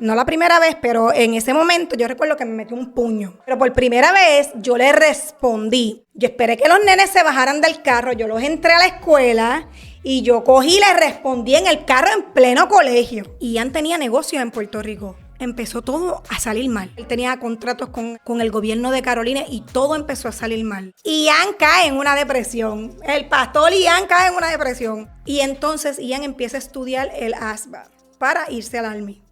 No la primera vez, pero en ese momento yo recuerdo que me metió un puño. Pero por primera vez yo le respondí. Yo esperé que los nenes se bajaran del carro, yo los entré a la escuela y yo cogí y le respondí en el carro en pleno colegio. Y Ian tenía negocios en Puerto Rico. Empezó todo a salir mal. Él tenía contratos con el gobierno de Carolina y todo empezó a salir mal. Ian cae en una depresión. El pastor Ian cae en una depresión. Y entonces Ian empieza a estudiar el ASVAB para irse al Army.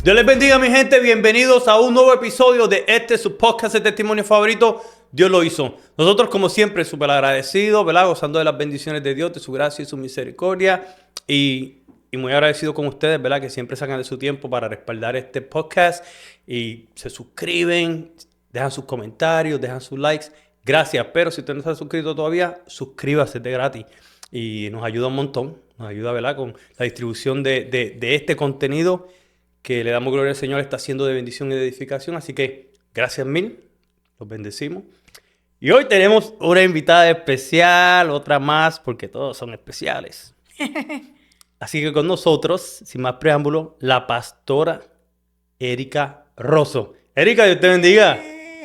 Dios les bendiga, mi gente. Bienvenidos a un nuevo episodio de su podcast de testimonio favorito. Dios lo hizo. Nosotros, como siempre, súper agradecidos, ¿verdad? Gozando de las bendiciones de Dios, de su gracia y su misericordia. Y muy agradecido con ustedes, ¿verdad? Que siempre sacan de su tiempo para respaldar este podcast. Y se suscriben, dejan sus comentarios, dejan sus likes. Gracias. Pero si usted no se ha suscrito todavía, suscríbase, de gratis. Y nos ayuda un montón. Nos ayuda, ¿verdad? Con la distribución de este contenido que le damos gloria al Señor, está siendo de bendición y de edificación. Así que gracias mil, los bendecimos. Y hoy tenemos una invitada especial, otra más, porque todos son especiales. Así que con nosotros, sin más preámbulo, la pastora Erika Rosso. Erika, Dios te bendiga.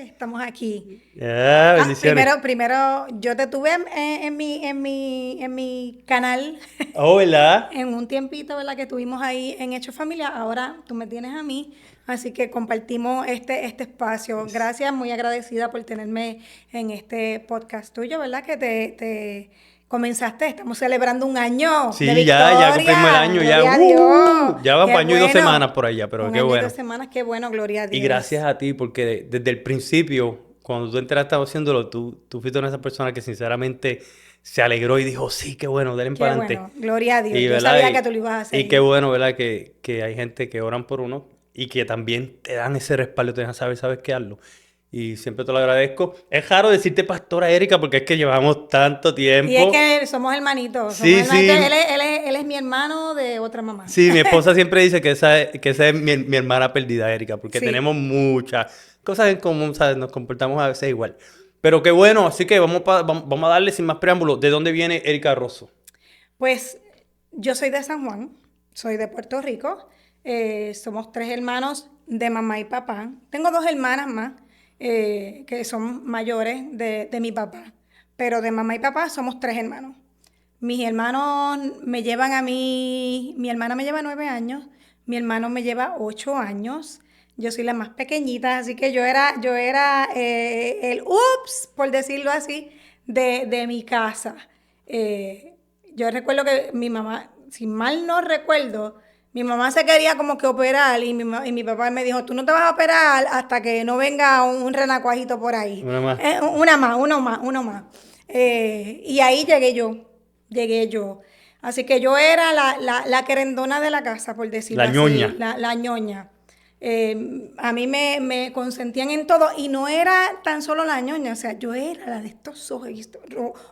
Estamos aquí. Bendiciones. Primero, yo te tuve en mi canal. Oh, ¿verdad? En un tiempito, ¿verdad? Que estuvimos ahí en Hecho Familia. Ahora tú me tienes a mí. Así que compartimos este espacio. Gracias, muy agradecida por tenerme en este podcast tuyo, ¿verdad? Que te comenzaste. Estamos celebrando un año Sí, de victoria. ya cumplimos el año. Gloria a Dios. Ya van Qué para año y 2 bueno. semanas por allá, pero Un qué año y bueno. 2 semanas, qué bueno, gloria a Dios. Y gracias a ti, porque desde el principio, cuando tú entraste haciéndolo, tú fuiste una de esas personas que sinceramente se alegró y dijo, sí, qué bueno, denle para adelante. Bueno, gloria a Dios. Y, yo ¿verdad? sabía que tú lo ibas a hacer. Y qué bueno, ¿verdad? Que hay gente que oran por uno y que también te dan ese respaldo, te dejan saber, sabes qué hazlo. Y siempre te lo agradezco. Es raro decirte pastora Erika porque es que llevamos tanto tiempo. Y es que somos hermanitos. Sí, somos hermanitos. sí. Él es mi hermano de otra mamá. Sí, mi esposa siempre dice que esa es mi hermana perdida, Erika, porque Sí. tenemos muchas cosas en común, ¿sabes? Nos comportamos a veces igual. Pero qué bueno, así que vamos a darle sin más preámbulos. ¿De dónde viene Erika Rosso? Pues yo soy de San Juan, soy de Puerto Rico. Somos 3 hermanos de mamá y papá. Tengo 2 hermanas más que son mayores de mi papá. Pero de mamá y papá somos 3 hermanos. Mis hermanos me llevan a mí, mi hermana me lleva 9 años, mi hermano me lleva 8 años. Yo soy la más pequeñita, así que yo era el ups, por decirlo así, de mi casa. Yo recuerdo que mi mamá, si mal no recuerdo, mi mamá se quería como que operar y mi papá me dijo, tú no te vas a operar hasta que no venga un renacuajito por ahí. Una más. Uno más. Y ahí llegué yo. Así que yo era la querendona de la casa, por decirlo La así. ñoña. La ñoña. A mí me consentían en todo y no era tan solo la ñoña, o sea, yo era la de estos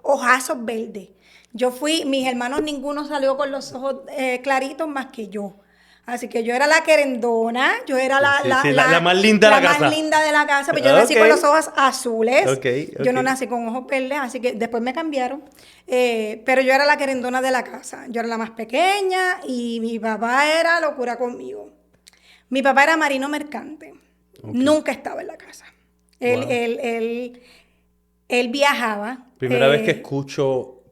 ojazos verdes. Mis hermanos ninguno salió con los ojos claritos más que yo. Así que yo era la querendona, yo era la más linda de la casa. más linda de la casa, pero yo nací con los ojos azules. Okay. Yo no nací con ojos verdes, así que después me cambiaron. Pero yo era la querendona de la casa. Yo era la más pequeña y mi papá era locura conmigo. Mi papá era marino mercante. Okay. Nunca estaba en la casa. Wow. Él viajaba. Primera vez que escucho,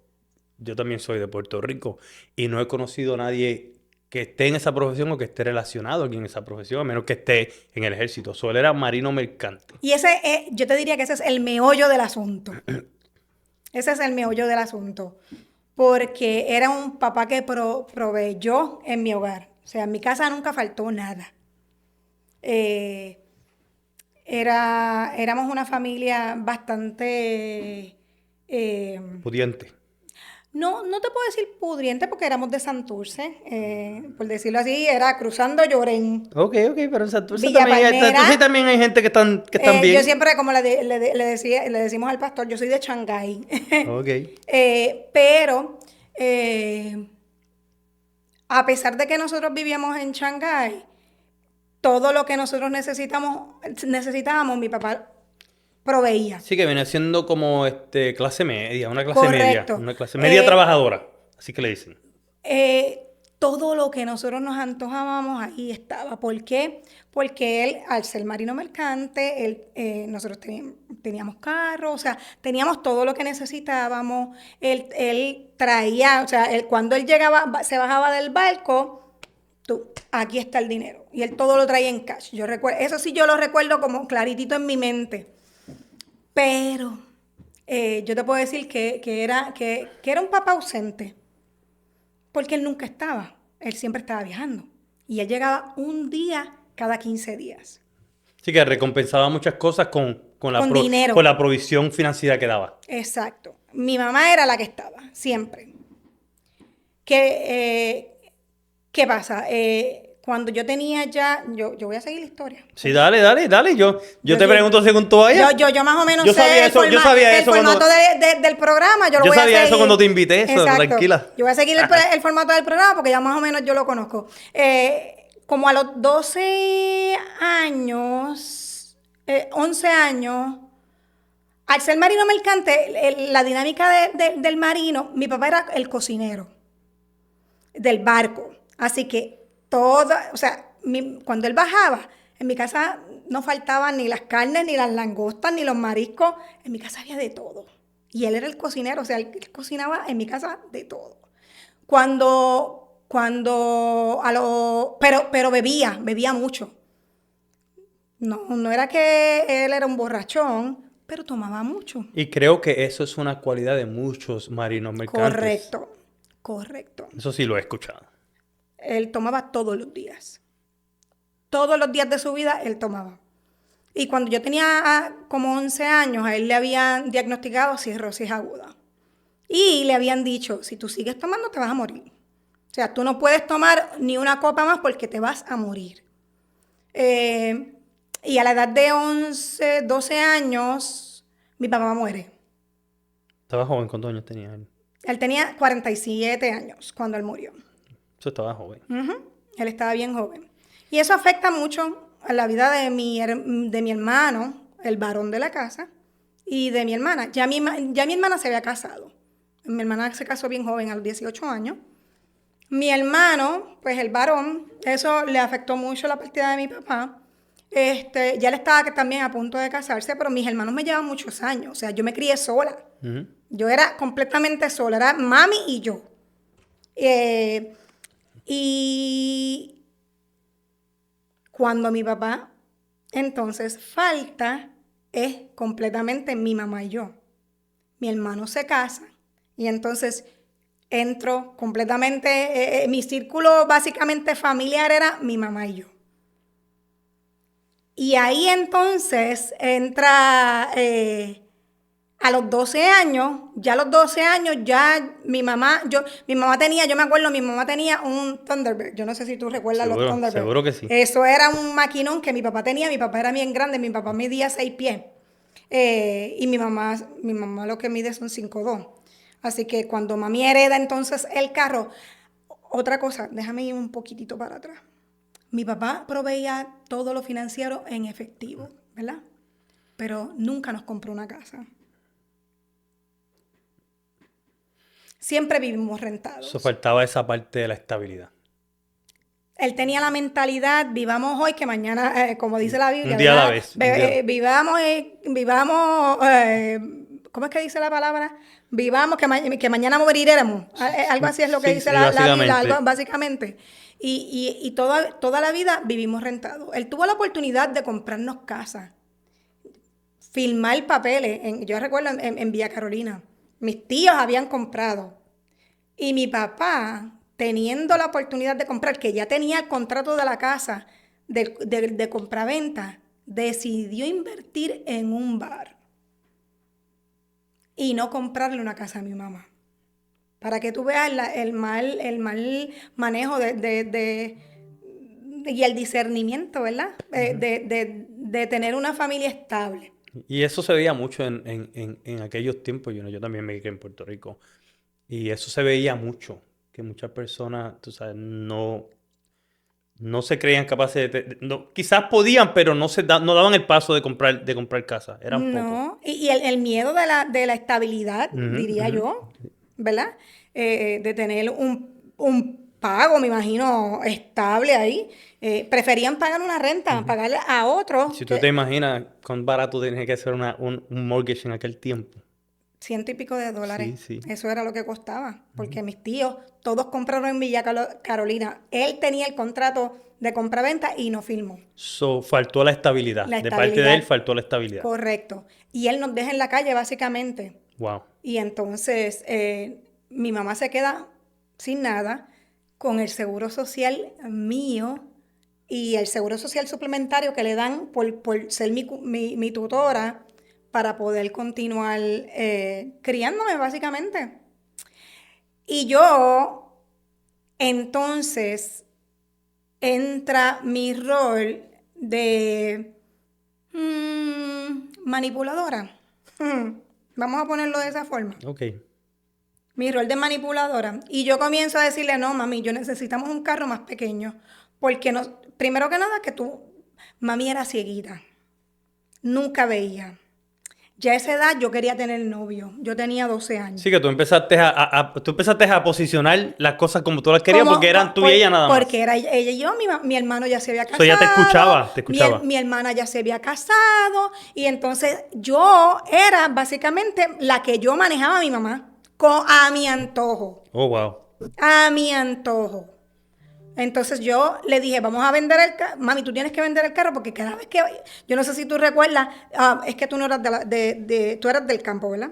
yo también soy de Puerto Rico y no he conocido a nadie que esté en esa profesión o que esté relacionado aquí en esa profesión, a menos que esté en el ejército. Solo era marino mercante. Y yo te diría que ese es el meollo del asunto. Ese es el meollo del asunto. Porque era un papá que proveyó en mi hogar. O sea, en mi casa nunca faltó nada. Éramos una familia bastante... pudiente. No te puedo decir pudriente porque éramos de Santurce, por decirlo así, era cruzando Llorén. Ok, pero en Santurce también hay gente que están bien. Yo siempre, como le decimos al pastor, yo soy de Shanghái. Ok. Pero, a pesar de que nosotros vivíamos en Shanghái, todo lo que nosotros necesitábamos, mi papá proveía. Sí, que viene siendo como clase media, una clase media, Correcto. una clase media trabajadora, así que le dicen. Todo lo que nosotros nos antojábamos ahí estaba. ¿Por qué? Porque él, al ser marino mercante, nosotros teníamos carro, o sea, teníamos todo lo que necesitábamos. Él traía, o sea, cuando él llegaba, se bajaba del barco, aquí está el dinero. Y él todo lo traía en cash. Yo recuerdo, eso sí yo lo recuerdo como claritito en mi mente. Pero yo te puedo decir que era un papá ausente. Porque él nunca estaba, él siempre estaba viajando. Y él llegaba un día cada 15 días. Sí, que recompensaba muchas cosas con Dinero. con la provisión financiera que daba. Exacto. Mi mamá era la que estaba, siempre. ¿Qué pasa? Cuando yo tenía ya, yo voy a seguir la historia. Sí, dale. Yo te pregunto según tú vayas. Yo más o menos Yo sé sabía eso, yo sabía el eso cuando- formato del programa, yo lo Yo voy a sabía seguir. eso cuando te invité, eso, Exacto. tranquila. Yo voy a seguir el formato del programa porque ya más o menos yo lo conozco. Como a los 12 años, 11 años, al ser marino mercante, la dinámica del marino, mi papá era el cocinero del barco. Así que o sea, cuando él bajaba, en mi casa no faltaban ni las carnes, ni las langostas, ni los mariscos. En mi casa había de todo. Y él era el cocinero, o sea, él cocinaba en mi casa de todo. Pero bebía mucho. No era que él era un borrachón, pero tomaba mucho. Y creo que eso es una cualidad de muchos marinos mercantes. Correcto. Eso sí lo he escuchado. Él tomaba todos los días. Todos los días de su vida él tomaba. Y cuando yo tenía como 11 años, a él le habían diagnosticado cirrosis aguda. Y le habían dicho, si tú sigues tomando te vas a morir. O sea, tú no puedes tomar ni una copa más porque te vas a morir. Y a la edad de 11, 12 años, mi papá muere. Estaba joven, ¿cuántos años tenía él? Él tenía 47 años cuando él murió. Eso estaba joven. Él estaba bien joven. Y eso afecta mucho a la vida de mi hermano, el varón de la casa, y de mi hermana. Ya mi hermana se había casado. Mi hermana se casó bien joven, a los 18 años. Mi hermano, pues el varón, eso le afectó mucho la partida de mi papá. Ya él estaba también a punto de casarse, pero mis hermanos me llevan muchos años. O sea, yo me crié sola. Yo era completamente sola, era mami y yo. Y cuando mi papá entonces falta, es completamente mi mamá y yo. Mi hermano se casa y entonces entro completamente, mi círculo básicamente familiar era mi mamá y yo. Y ahí entonces entra a los 12 años, ya mi mamá tenía, yo me acuerdo, mi mamá tenía un Thunderbird. Yo no sé si tú recuerdas los Thunderbird. Seguro que sí. Eso era un maquinón que mi papá tenía, mi papá era bien grande, mi papá medía 6 pies. Y mi mamá lo que mide son 5'2". Así que cuando mami hereda entonces el carro, otra cosa, déjame ir un poquitito para atrás. Mi papá proveía todo lo financiero en efectivo, ¿verdad? Pero nunca nos compró una casa. Siempre vivimos rentados. Eso faltaba esa parte de la estabilidad. Él tenía la mentalidad, vivamos hoy que mañana, como dice la Biblia, Un día a la vez. vivamos, ¿cómo es que dice la palabra? Vivamos que mañana moriremos. Algo así es lo que dice la Biblia, básicamente. Y toda la vida vivimos rentados. Él tuvo la oportunidad de comprarnos casa, firmar papeles. Yo recuerdo en Villa Carolina, mis tíos habían comprado. Y mi papá, teniendo la oportunidad de comprar, que ya tenía el contrato de la casa de compraventa, decidió invertir en un bar y no comprarle una casa a mi mamá. Para que tú veas el mal manejo y el discernimiento, ¿verdad? De tener una familia estable. Y eso se veía mucho en aquellos tiempos. Yo también me crié en Puerto Rico. Y eso se veía mucho. Que muchas personas, tú sabes, no no se creían capaces no, quizás podían, pero no daban el paso de comprar casa. Eran pocos. No, y el miedo de la estabilidad, diría yo, ¿verdad? De tener un pago, me imagino, estable ahí. Preferían pagar una renta, pagarle a otros Si tú te imaginas cuán barato tenía que ser un mortgage en aquel tiempo. $100 y pico. Sí, sí. Eso era lo que costaba, porque mis tíos, todos compraron en Villa Carolina. Él tenía el contrato de compraventa y no firmó. So, faltó la estabilidad. La De parte de él estabilidad. faltó la estabilidad. Correcto. Y él nos deja en la calle, básicamente. Wow. Y entonces mi mamá se queda sin nada con el seguro social mío y el seguro social suplementario que le dan por ser mi tutora para poder continuar criándome, básicamente. Y yo, entonces, entra mi rol de manipuladora. Vamos a ponerlo de esa forma. Ok. Mi rol de manipuladora. Y yo comienzo a decirle, no, mami, yo necesitamos un carro más pequeño. Porque no, primero que nada, mami era cieguita. Nunca veía. Ya a esa edad yo quería tener novio. Yo tenía 12 años. Sí, que tú empezaste a posicionar las cosas como tú las querías porque eran tú y ella nada más. Porque era ella y yo, mi hermano ya se había casado. Ella te escuchaba. Mi hermana ya se había casado. Y entonces yo era básicamente la que yo manejaba a mi mamá a mi antojo. Oh, wow. A mi antojo. Entonces yo le dije, vamos a vender el carro. Mami, tú tienes que vender el carro porque cada vez que... Yo no sé si tú recuerdas, es que tú no eras tú eras del campo, ¿verdad?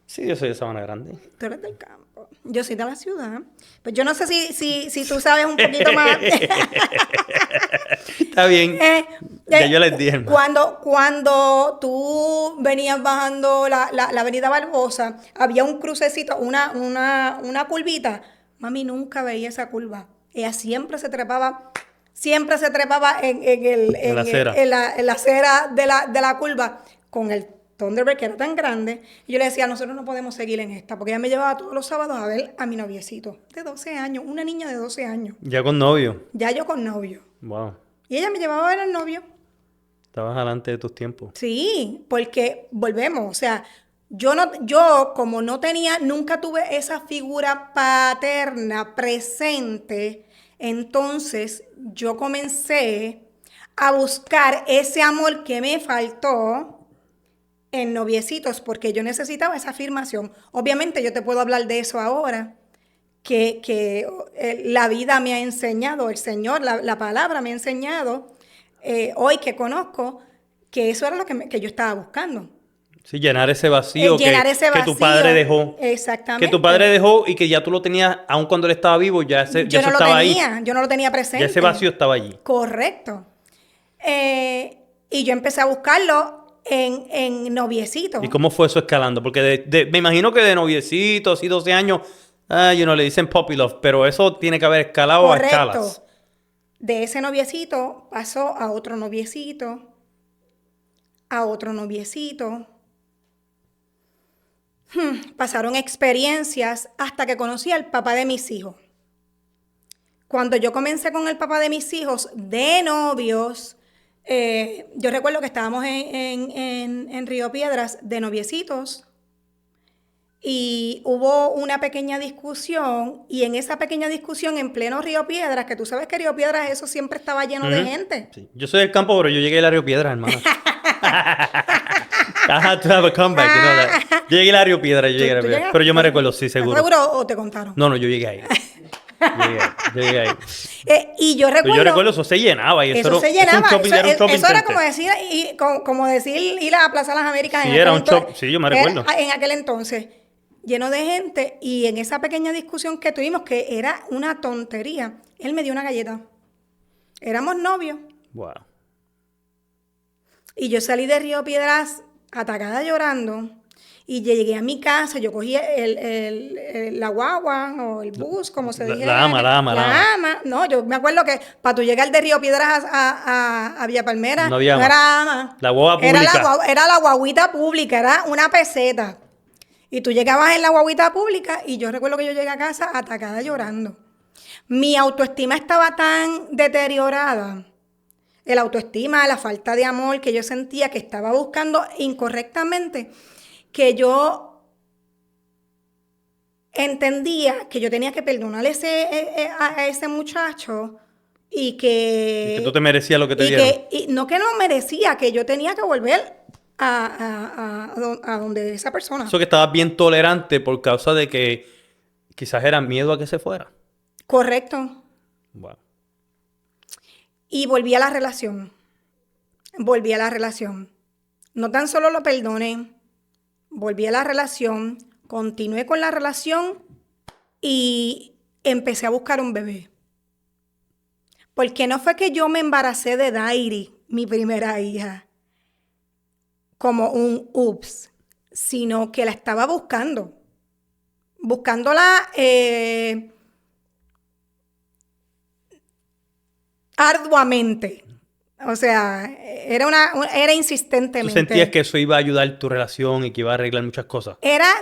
Sí, yo soy de Sabana Grande. Tú eres del campo. Yo soy de la ciudad. Pues yo no sé si tú sabes un poquito más. Está bien. Ya yo les dije, hermano. Cuando tú venías bajando la avenida Barbosa, había un crucecito, una curvita. Mami nunca veía esa curva. Ella siempre se trepaba en la acera de la curva con el Thunderbird que era tan grande. Y yo le decía, nosotros no podemos seguir en esta, porque ella me llevaba todos los sábados a ver a mi noviecito de 12 años, una niña de 12 años. Ya con novio. Ya yo con novio. Wow. Y ella me llevaba a ver al novio. Estabas adelante de tus tiempos. Sí, porque volvemos, o sea, yo como nunca tuve esa figura paterna presente, entonces yo comencé a buscar ese amor que me faltó en noviecitos, porque yo necesitaba esa afirmación. Obviamente yo te puedo hablar de eso ahora, que la vida me ha enseñado, el Señor, la palabra me ha enseñado, hoy que conozco, que eso era lo que yo estaba buscando. Sí, llenar ese vacío, que tu padre dejó. Exactamente. Que tu padre dejó y que ya tú lo tenías, aun cuando él estaba vivo, ya eso estaba ahí. Yo no lo tenía presente. Ya ese vacío estaba allí. Correcto. Y yo empecé a buscarlo en noviecitos. ¿Y cómo fue eso escalando? Porque me imagino que de noviecitos y 12 años, le dicen puppy love, pero eso tiene que haber escalado. Correcto. A escalas. De ese noviecito pasó a otro noviecito, a otro noviecito. Pasaron experiencias hasta que conocí al papá de mis hijos. Cuando yo comencé con el papá de mis hijos de novios, yo recuerdo que estábamos en Río Piedras de noviecitos y hubo una pequeña discusión, y en esa pequeña discusión en pleno Río Piedras, que tú sabes que Río Piedras eso siempre estaba lleno de gente. Sí. Yo soy del campo, pero yo llegué a Río Piedras, hermano. I had to have a comeback, you know that. Yo llegué a Río Piedras, pero yo me recuerdo, sí, seguro. ¿Estás seguro o te contaron? No, yo llegué ahí. Yo llegué ahí. Y yo recuerdo... Yo recuerdo, eso se llenaba. Y eso se llenaba. Eso era como decir ir a Plaza Las Américas. Sí, era un shop. Sí, yo me recuerdo. En aquel entonces, lleno de gente. Y en esa pequeña discusión que tuvimos, que era una tontería, él me dio una galleta. Éramos novios. Wow. Y yo salí de Río Piedras atacada llorando. Y llegué a mi casa, yo cogí la guagua o el bus, como se dijera. La ama. No, yo me acuerdo que para tú llegar de Río Piedras a Villa Palmera, no había era ama. La guagua pública. Era la guaguita pública, era una peseta. Y tú llegabas en la guaguita pública y yo recuerdo que yo llegué a casa atacada llorando. Mi autoestima estaba tan deteriorada, el autoestima, la falta de amor que yo sentía que estaba buscando incorrectamente, que yo entendía que yo tenía que perdonar a ese muchacho y Y que tú te merecías lo que te y dieron. y no que no merecía, que yo tenía que volver a donde esa persona. Eso que estabas bien tolerante por causa de que quizás era miedo a que se fuera. Correcto. Wow. Y volví a la relación. Volví a la relación. No tan solo lo perdoné, volví a la relación, continué con la relación y empecé a buscar un bebé. Porque no fue que yo me embaracé de Dairi, mi primera hija, como un ups, sino que la estaba buscando. Buscándola arduamente. O sea, era ¿Tú insistentemente. sentías que eso iba a ayudar tu relación y que iba a arreglar muchas cosas?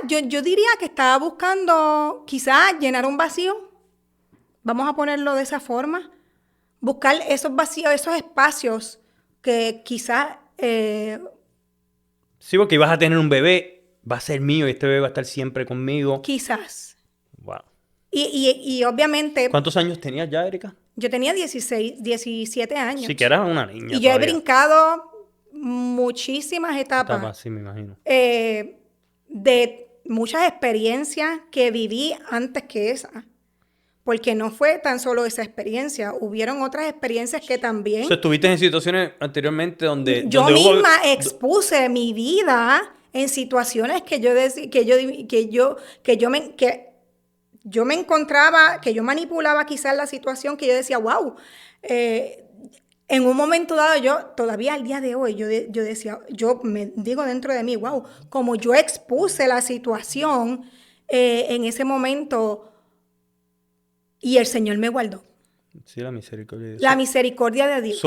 Yo diría que estaba buscando quizás llenar un vacío. Vamos a ponerlo de esa forma. Buscar esos vacíos, esos espacios que quizás Sí, porque ibas a tener un bebé, va a ser mío y este bebé va a estar siempre conmigo. quizás. Wow. Y obviamente ¿Cuántos años tenías ya, Erika? yo tenía 16, 17 años. Sí, que eras una niña Y yo he todavía. brincado muchísimas etapas. Sí, me imagino. De muchas experiencias que viví antes que esa. Porque no fue tan solo esa experiencia, hubieron otras experiencias que también O sea, estuviste en situaciones anteriormente donde... yo donde hubo- misma expuse mi vida en situaciones que yo me encontraba, que yo manipulaba quizás la situación, que yo decía, wow, en un momento dado yo, todavía al día de hoy, yo decía, yo me digo dentro de mí, wow, como yo expuse la situación en ese momento y el Señor me guardó. Sí, la misericordia de Dios. La misericordia de Dios.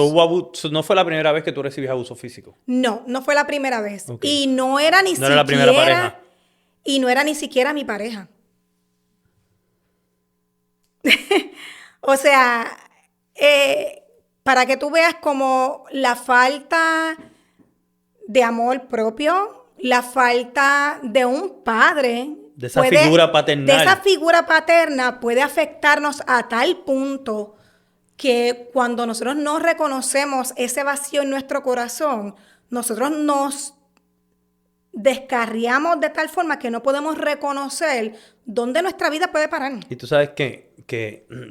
No fue la primera vez que tú recibías abuso físico. No fue la primera vez. Ok. Y no era ni No era la primera pareja. Y no era ni siquiera mi pareja. O sea, para que tú veas como la falta de amor propio, la falta de un padre. De esa figura paternal. De esa figura paterna puede afectarnos a tal punto que cuando nosotros no reconocemos ese vacío en nuestro corazón, nosotros nos descarriamos de tal forma que no podemos reconocer dónde nuestra vida puede parar. Y tú sabes que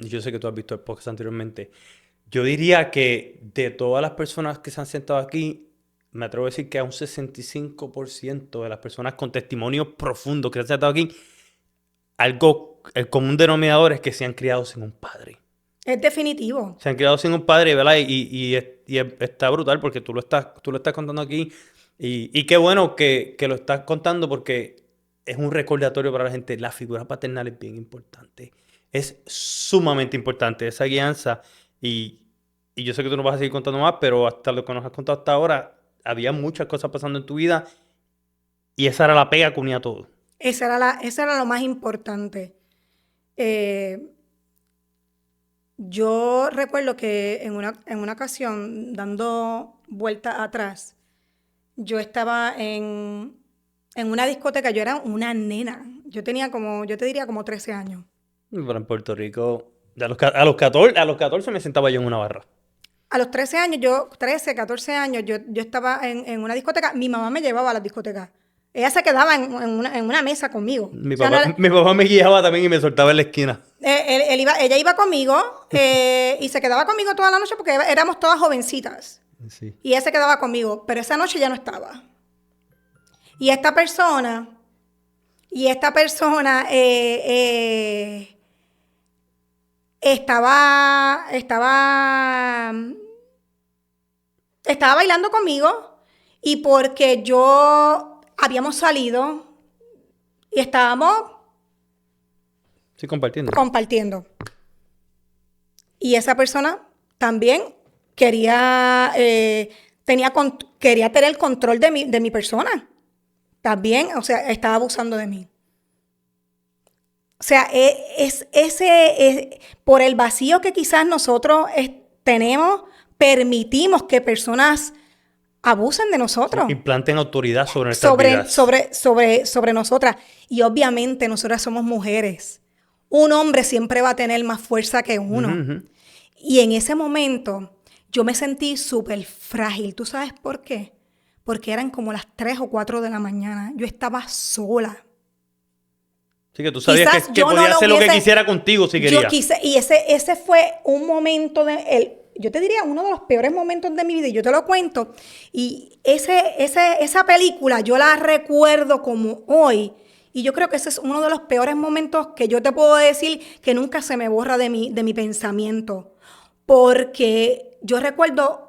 yo sé que tú has visto el podcast anteriormente. Yo diría que de todas las personas que se han sentado aquí, me atrevo a decir que a un 65% de las personas con testimonios profundos que se han sentado aquí, el común denominador es que se han criado sin un padre. Es definitivo. Se han criado sin un padre, ¿verdad? Está brutal porque tú lo estás contando aquí. Y qué bueno que lo estás contando porque es un recordatorio para la gente. La figura paternal es bien importante. Es sumamente importante esa guianza. Y yo sé que tú nos vas a seguir contando más, pero hasta lo que nos has contado hasta ahora, había muchas cosas pasando en tu vida y esa era la pega que unía todo. Esa era lo más importante. Yo recuerdo que en una ocasión, dando vuelta atrás, yo estaba en una discoteca, yo era una nena. Yo te diría como 13 años. Pero en Puerto Rico, a los 14 me sentaba yo en una barra. A los 13 años, 13, 14 años, yo estaba en una discoteca. Mi mamá me llevaba a las discotecas. Ella se quedaba en una mesa conmigo. Mi O sea, papá me guiaba también y me soltaba en la esquina. ella iba conmigo y se quedaba conmigo toda la noche porque éramos todas jovencitas. Sí. Y ella se quedaba conmigo, pero esa noche ya no estaba. Y esta persona estaba bailando conmigo y porque habíamos salido y estábamos Sí, compartiendo. Y esa persona también quería tener el control de mi persona. También, o sea, estaba abusando de mí. O sea, por el vacío que quizás nosotros tenemos, permitimos que personas abusen de nosotros. Implanten autoridad sobre nuestras vidas. Sobre nosotras. Y obviamente nosotras somos mujeres. Un hombre siempre va a tener más fuerza que uno. Uh-huh. Y en ese momento yo me sentí súper frágil. ¿Tú sabes por qué? Porque eran como las 3 o 4 de la mañana. Yo estaba sola. Así que tú sabías que podía hacer lo que quisiera contigo si quería. Yo quise, y ese fue un momento yo te diría uno de los peores momentos de mi vida, y yo te lo cuento. Y esa película yo la recuerdo como hoy. Y yo creo que ese es uno de los peores momentos que yo te puedo decir que nunca se me borra de mi pensamiento. Porque yo recuerdo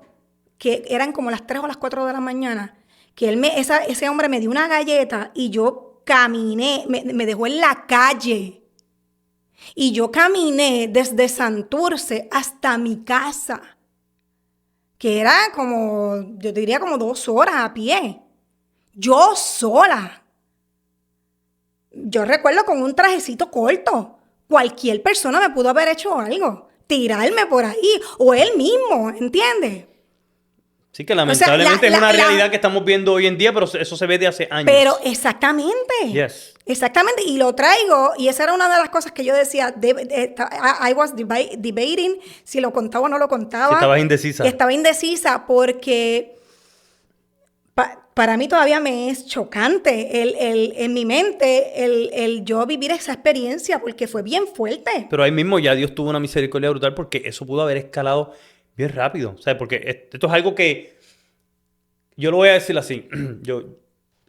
que eran como las 3 o las 4 de la mañana, que ese hombre me dio una galleta y yo caminé, me dejó en la calle. Y yo caminé desde Santurce hasta mi casa, que era como, yo diría como 2 horas a pie. Yo sola. Yo recuerdo con un trajecito corto. Cualquier persona me pudo haber hecho algo. Tirarme por ahí. O él mismo, ¿entiendes? Sí, que lamentablemente es una realidad que estamos viendo hoy en día, pero eso se ve de hace años. Pero exactamente. Yes. Exactamente. Y lo traigo, y esa era una de las cosas que yo decía, I was debating si lo contaba o no lo contaba. Si estabas indecisa. Estaba indecisa porque para mí todavía me es chocante en mi mente el yo vivir esa experiencia, porque fue bien fuerte. Pero ahí mismo ya Dios tuvo una misericordia brutal, porque eso pudo haber escalado bien rápido. O sea, porque esto es algo que yo lo voy a decir así.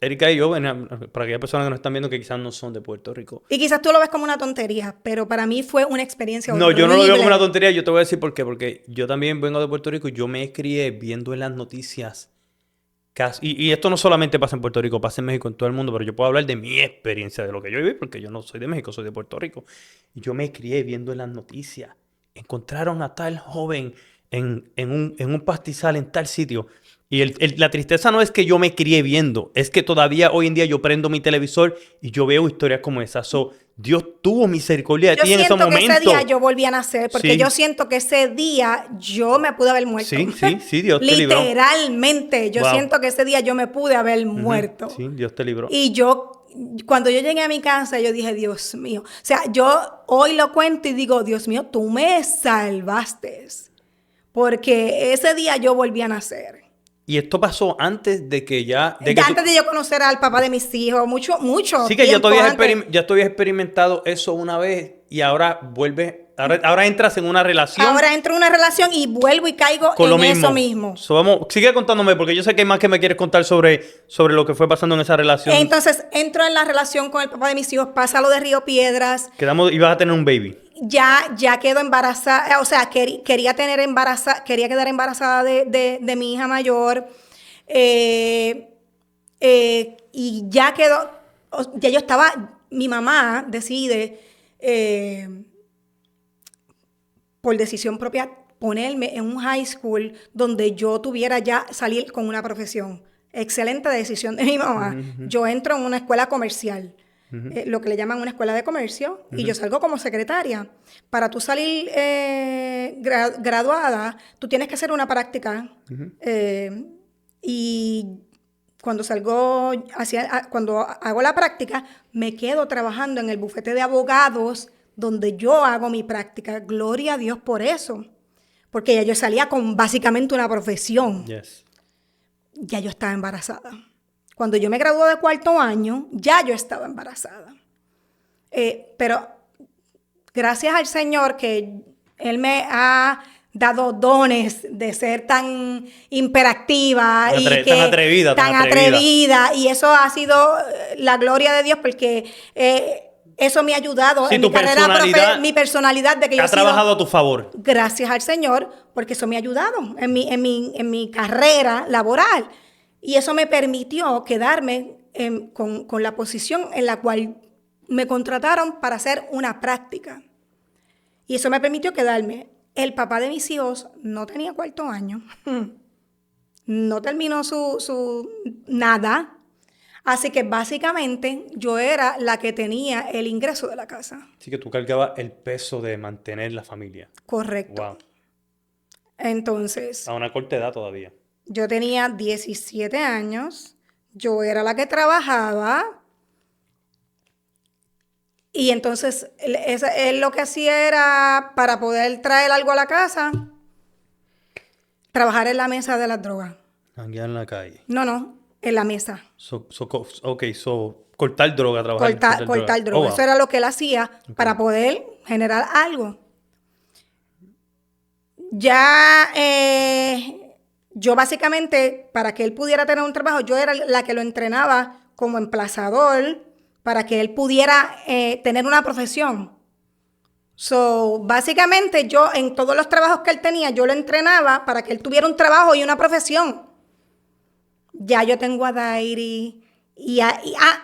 Erika y yo, para aquellas personas que nos están viendo que quizás no son de Puerto Rico. Y quizás tú lo ves como una tontería, pero para mí fue una experiencia horrible. No, yo no lo veo como una tontería. Yo te voy a decir por qué. Porque yo también vengo de Puerto Rico y yo me crié viendo en las noticias. Y esto no solamente pasa en Puerto Rico, pasa en México, en todo el mundo, pero yo puedo hablar de mi experiencia, de lo que yo viví, porque yo no soy de México, soy de Puerto Rico. Y yo me crié viendo en las noticias. Encontraron a tal joven en un pastizal en tal sitio. Y la tristeza no es que yo me crié viendo, es que todavía hoy en día yo prendo mi televisor y yo veo historias como esas. Dios tuvo misericordia de ti en ese momento. Yo siento que ese día yo volví a nacer, porque yo siento que ese día yo me pude haber muerto. Sí, Dios te libró. Literalmente, yo siento que ese día yo me pude haber muerto. Sí, Dios te libró. Y cuando yo llegué a mi casa, yo dije, Dios mío. O sea, yo hoy lo cuento y digo, Dios mío, tú me salvaste. Porque ese día yo volví a nacer. Y esto pasó antes de que antes de yo conocer al papá de mis hijos, mucho. Sí, que ya tú habías experimentado eso una vez y ahora vuelves, ahora entras en una relación. Ahora entro en una relación y vuelvo y caigo en eso mismo. Sigue contándome, porque yo sé que hay más que me quieres contar sobre lo que fue pasando en esa relación. Entonces, entro en la relación con el papá de mis hijos, pasa lo de Río Piedras. Ibas a tener un baby. Ya quedo embarazada, o sea, quería quedar embarazada de mi hija mayor. Y ya quedó, ya yo estaba, mi mamá decide, por decisión propia, ponerme en un high school donde yo tuviera ya salir con una profesión. Excelente decisión de mi mamá. Uh-huh. Yo entro en una escuela comercial. Lo que le llaman una escuela de comercio, y yo salgo como secretaria. Para tú salir graduada, tú tienes que hacer una práctica. Y cuando cuando hago la práctica, me quedo trabajando en el bufete de abogados donde yo hago mi práctica. Gloria a Dios por eso. Porque ya yo salía con básicamente una profesión. Yes. Ya yo estaba embarazada. Cuando yo me gradué de 4º año, ya yo estaba embarazada. Pero gracias al Señor que Él me ha dado dones de ser tan hiperactiva tan atrevida. Y eso ha sido la gloria de Dios, porque eso me ha ayudado en mi carrera, mi personalidad de que yo ha trabajado a tu favor. Gracias al Señor, porque eso me ha ayudado en mi carrera laboral. Y eso me permitió quedarme con la posición en la cual me contrataron para hacer una práctica. Y eso me permitió quedarme. El papá de mis hijos no tenía 4º año. No terminó su nada. Así que básicamente yo era la que tenía el ingreso de la casa. Así que tú cargabas el peso de mantener la familia. Correcto. Wow. Entonces, A una corta edad todavía. yo tenía 17 años, yo era la que trabajaba y entonces él lo que hacía era, para poder traer algo a la casa, trabajar en la mesa de las drogas. Janguear en la calle. No, en la mesa. So, cortar droga, trabajar. Cortar droga. Oh, wow. Eso era lo que él hacía para poder generar algo. Ya yo básicamente, para que él pudiera tener un trabajo, yo era la que lo entrenaba como emplazador para que él pudiera tener una profesión. So, básicamente yo en todos los trabajos que él tenía, yo lo entrenaba para que él tuviera un trabajo y una profesión. Ya yo tengo a Dairi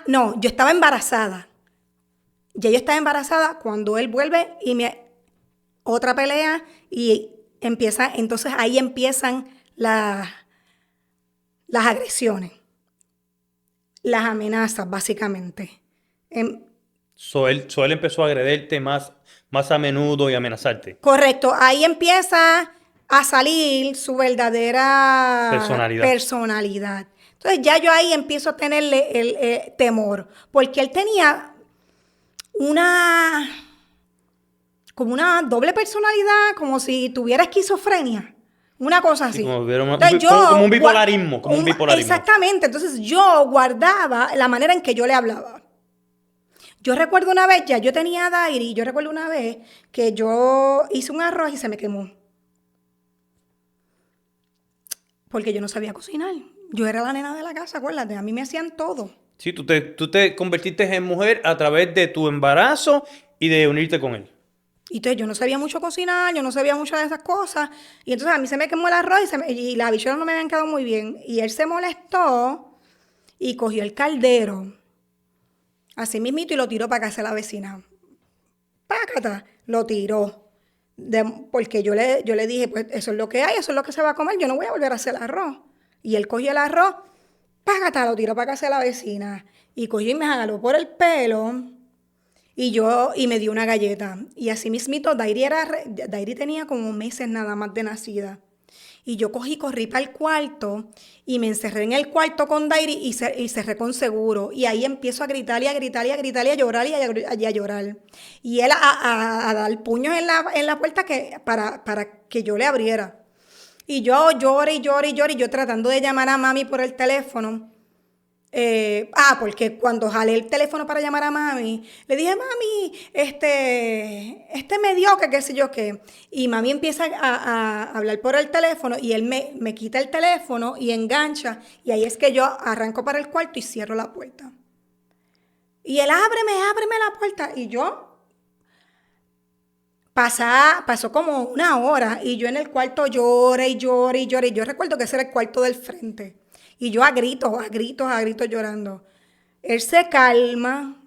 no, yo estaba embarazada. Ya yo estaba embarazada cuando él vuelve y otra pelea y entonces ahí empiezan las agresiones, las amenazas, básicamente. So él empezó a agredirte más a menudo y amenazarte. Correcto, ahí empieza a salir su verdadera personalidad. Entonces ya yo ahí empiezo a tenerle el temor, porque él tenía como una doble personalidad, como si tuviera esquizofrenia, una cosa así. Sí, como un bipolarismo. Exactamente, entonces yo guardaba la manera en que yo le hablaba. Yo recuerdo una vez, ya yo tenía a Dairi, yo recuerdo una vez que yo hice un arroz y se me quemó. Porque yo no sabía cocinar. Yo era la nena de la casa, acuérdate, a mí me hacían todo. Sí, tú te convertiste en mujer a través de tu embarazo y de unirte con él. Y entonces yo no sabía mucho cocinar, yo no sabía muchas de esas cosas. Y entonces a mí se me quemó el arroz y las habichuelas no me habían quedado muy bien. Y él se molestó y cogió el caldero, así mismito, y lo tiró para casa de la vecina. Pácata, lo tiró. Porque yo le dije, pues eso es lo que hay, eso es lo que se va a comer, yo no voy a volver a hacer el arroz. Y él cogió el arroz, págata, lo tiró para casa de la vecina. Y cogió y me jaló por el pelo y me dio una galleta. Y así mismito, Dairi tenía como meses nada más de nacida. Y yo corrí para el cuarto y me encerré en el cuarto con Dairi y cerré con seguro. Y ahí empiezo a gritar y a gritar y a gritar y a llorar y a llorar. Y él a dar puños en la puerta para que yo le abriera. Y yo lloré y yo tratando de llamar a mami por el teléfono. Porque cuando jalé el teléfono para llamar a mami, le dije, mami, este me dio que qué sé yo qué. Y mami empieza a hablar por el teléfono y él me quita el teléfono y engancha. Y ahí es que yo arranco para el cuarto y cierro la puerta. Y él, ábreme la puerta. Y yo... Pasó como una hora y yo en el cuarto lloré y lloré. Yo recuerdo que ese era el cuarto del frente. Y yo a gritos llorando. Él se calma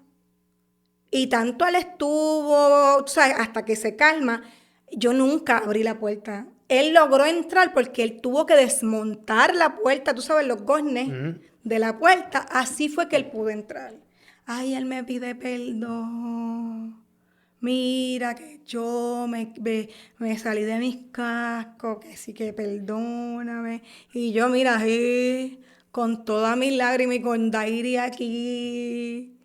y tanto él estuvo, tú sabes, hasta que se calma, yo nunca abrí la puerta. Él logró entrar porque él tuvo que desmontar la puerta, tú sabes, los goznes de la puerta. Así fue que él pudo entrar. Ay, él me pide perdón. Mira que yo me salí de mis cascos, que sí que perdóname. Y yo, mira, con todas mis lágrimas y con Dairi aquí.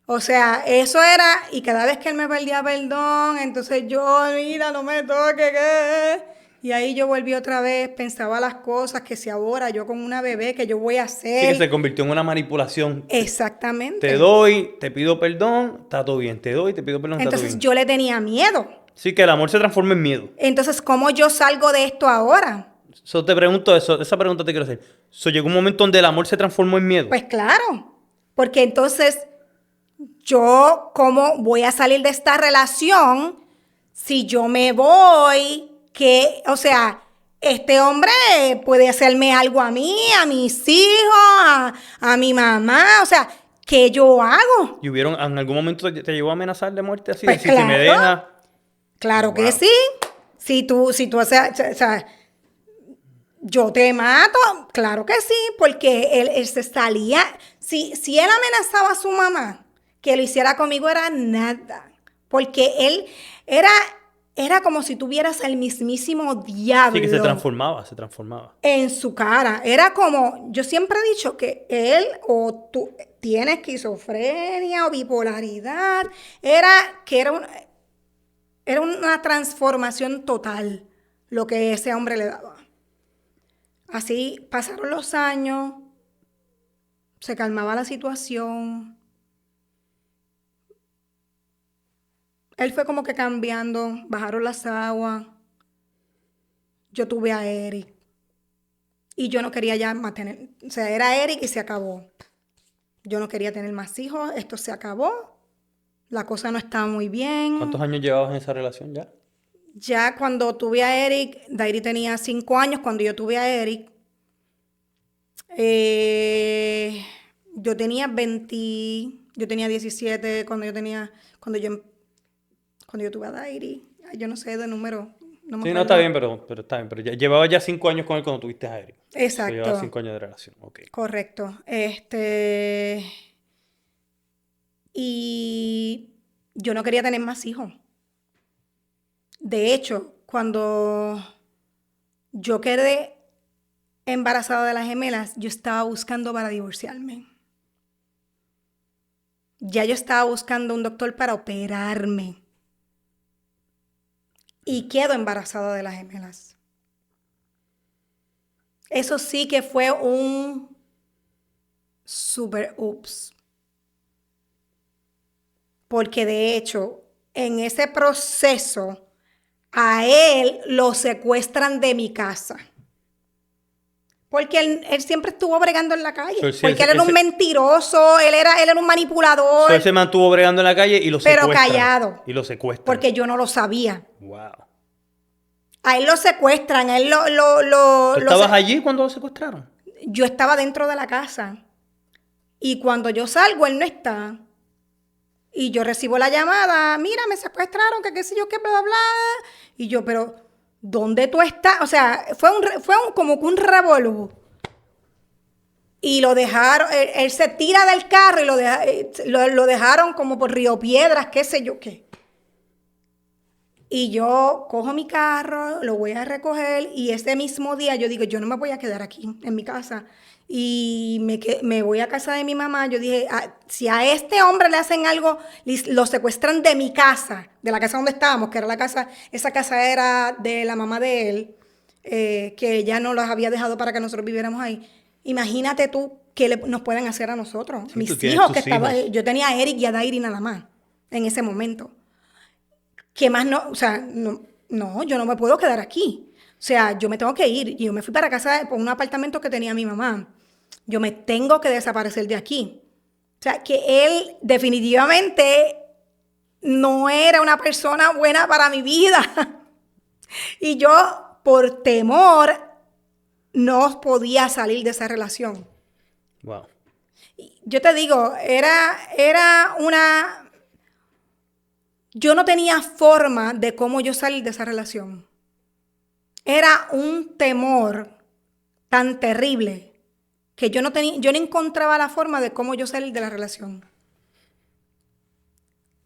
O sea, eso era, y cada vez que él me pedía perdón, entonces yo, mira, no me toque, ¿qué? Y ahí yo volví otra vez, pensaba las cosas, que si ahora yo con una bebé, que yo voy a hacer. Sí, que se convirtió en una manipulación. Exactamente. Te doy, te pido perdón, está todo bien. Te doy, te pido perdón, está todo bien. Entonces yo le tenía miedo. Sí, que el amor se transforma en miedo. Entonces, ¿cómo yo salgo de esto ahora? Te pregunto esa pregunta te quiero hacer. ¿Llegó un momento donde el amor se transformó en miedo? Pues claro, porque entonces yo, ¿cómo voy a salir de esta relación si yo me voy? O sea, este hombre puede hacerme algo a mí, a mis hijos, a mi mamá, o sea, ¿qué yo hago? ¿Y en algún momento te llegó a amenazar de muerte así? Pues Decir, claro, si me deja... claro que sí. Si tú, o sea, yo te mato. Claro que sí, porque él se salía. Si él amenazaba a su mamá que lo hiciera conmigo, era nada. Porque él era como si tuvieras al mismísimo diablo. Sí, que se transformaba. En su cara. Era como, yo siempre he dicho que él o tú tiene esquizofrenia o bipolaridad. Era una transformación total lo que ese hombre le daba. Así pasaron los años, se calmaba la situación. Él fue como que cambiando, bajaron las aguas. Yo tuve a Eric. Y yo no quería ya más tener, o sea, era Eric y se acabó. Yo no quería tener más hijos, esto se acabó. La cosa no estaba muy bien. ¿Cuántos años llevabas en esa relación ya? Ya cuando tuve a Eric, Dairi tenía 5 años. Cuando yo tuve a Eric, yo tenía 17 cuando yo tuve a Dairi. Ay, yo no sé de número. No me Sí, no, acuerdo. está bien, pero está bien. Pero llevaba ya 5 años con él cuando tuviste a Eric. Exacto. Llevaba 5 años de relación, ok. Correcto. Y yo no quería tener más hijos. De hecho, cuando yo quedé embarazada de las gemelas, yo estaba buscando para divorciarme. Ya yo estaba buscando un doctor para operarme. Y quedo embarazada de las gemelas. Eso sí que fue un super ups. Porque de hecho, en ese proceso, a él lo secuestran de mi casa. Porque él siempre estuvo bregando en la calle. Porque él era un mentiroso, él era un manipulador. Él se mantuvo bregando en la calle y lo secuestran. Pero callado. Y lo secuestran. Porque yo no lo sabía. Wow. A él lo secuestran, a él ¿Tú estabas allí cuando lo secuestraron? Yo estaba dentro de la casa. Y cuando yo salgo, él no está. Y yo recibo la llamada, mira, me secuestraron, que qué sé yo, qué, bla, bla, bla. Y yo, pero, ¿dónde tú estás? O sea, fue como que un revolú. Y lo dejaron, él se tira del carro y lo dejaron como por Río Piedras, qué sé yo qué. Y yo cojo mi carro, lo voy a recoger y ese mismo día yo digo, yo no me voy a quedar aquí en mi casa. Y me voy a casa de mi mamá. Yo dije, si a este hombre le hacen algo, lo secuestran de mi casa, de la casa donde estábamos, que era la casa, esa casa era de la mamá de él, que ella nos las había dejado para que nosotros viviéramos ahí. Imagínate tú qué nos pueden hacer a nosotros. Sí, Mis tú tienes hijos, tus hijos. yo tenía a Eric y a Dairi nada más en ese momento. ¿Qué más no? O sea, no, yo no me puedo quedar aquí. O sea, yo me tengo que ir. Y yo me fui para casa por un apartamento que tenía mi mamá. Yo me tengo que desaparecer de aquí. O sea, que él definitivamente no era una persona buena para mi vida. Y yo, por temor, no podía salir de esa relación. Wow. Yo te digo, era una... Yo no tenía forma de cómo yo salir de esa relación. Era un temor tan terrible que yo no encontraba la forma de cómo yo salir de la relación.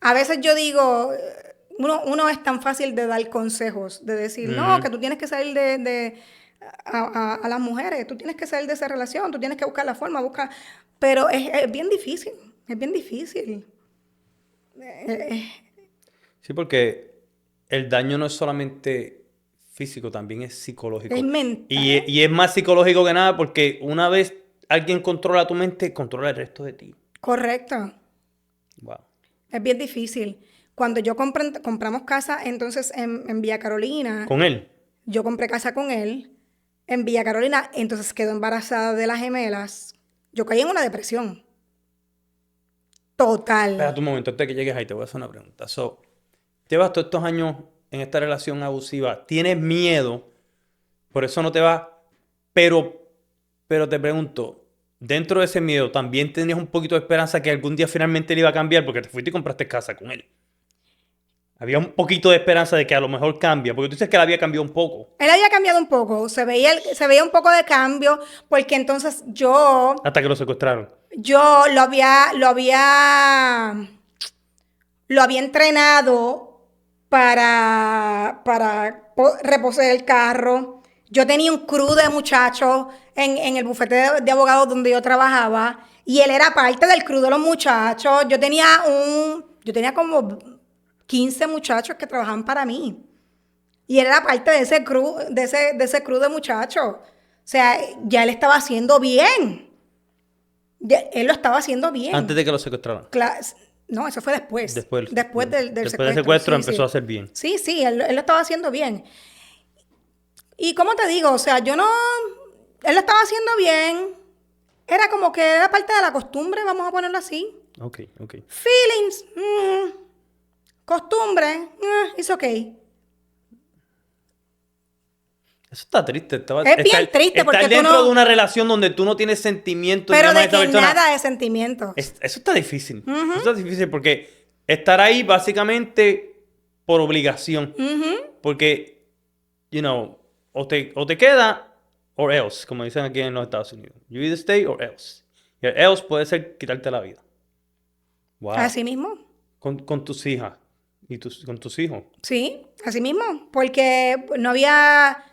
A veces yo digo, uno es tan fácil de dar consejos, de decir, no, que tú tienes que salir a las mujeres, tú tienes que salir de esa relación, tú tienes que buscar la forma, pero es bien difícil, es bien difícil. Sí, porque el daño no es solamente físico, también es psicológico. Es mental. Y es más psicológico que nada porque una vez alguien controla tu mente, controla el resto de ti. Correcto. Wow. Es bien difícil. Cuando compramos casa, entonces en Villa Carolina. ¿Con él? Yo compré casa con él en Villa Carolina, entonces quedó embarazada de las gemelas. Yo caí en una depresión. Total. Espérate un momento, antes de que llegues ahí, te voy a hacer una pregunta. Llevas todos estos años en esta relación abusiva, tienes miedo, por eso no te vas, pero te pregunto, dentro de ese miedo, ¿también tenías un poquito de esperanza que algún día finalmente le iba a cambiar porque te fuiste y compraste casa con él? Había un poquito de esperanza de que a lo mejor cambia, porque tú dices que él había cambiado un poco. Él había cambiado un poco, se veía un poco de cambio, porque entonces Hasta que lo secuestraron. yo lo había entrenado para reposer el carro. Yo tenía un crew de muchachos en el bufete de abogados donde yo trabajaba, y él era parte del crew de los muchachos. Yo tenía como 15 muchachos que trabajaban para mí. Y él era parte de ese crew, de ese crew de muchachos. O sea, ya él estaba haciendo bien. Él lo estaba haciendo bien. Antes de que lo secuestraran. No, eso fue después. Después del secuestro. Después del secuestro Sí, empezó sí. a hacer bien. Sí, él lo estaba haciendo bien. Y como te digo, o sea, él lo estaba haciendo bien. Era como que era parte de la costumbre, vamos a ponerlo así. Ok. Feelings, costumbre, it's okay. Eso está triste. Es bien triste porque estar tú dentro no- de una relación donde tú no tienes sentimientos. Pero digamos, de esta que persona. nada de sentimientos. Eso está difícil. Eso está difícil porque estar ahí básicamente por obligación. Porque, o te queda or else, como dicen aquí en los Estados Unidos. You either stay or else. Y el else puede ser quitarte la vida. Wow. Así mismo. Con tus hijas y con tus hijos. Sí, así mismo. Porque no había...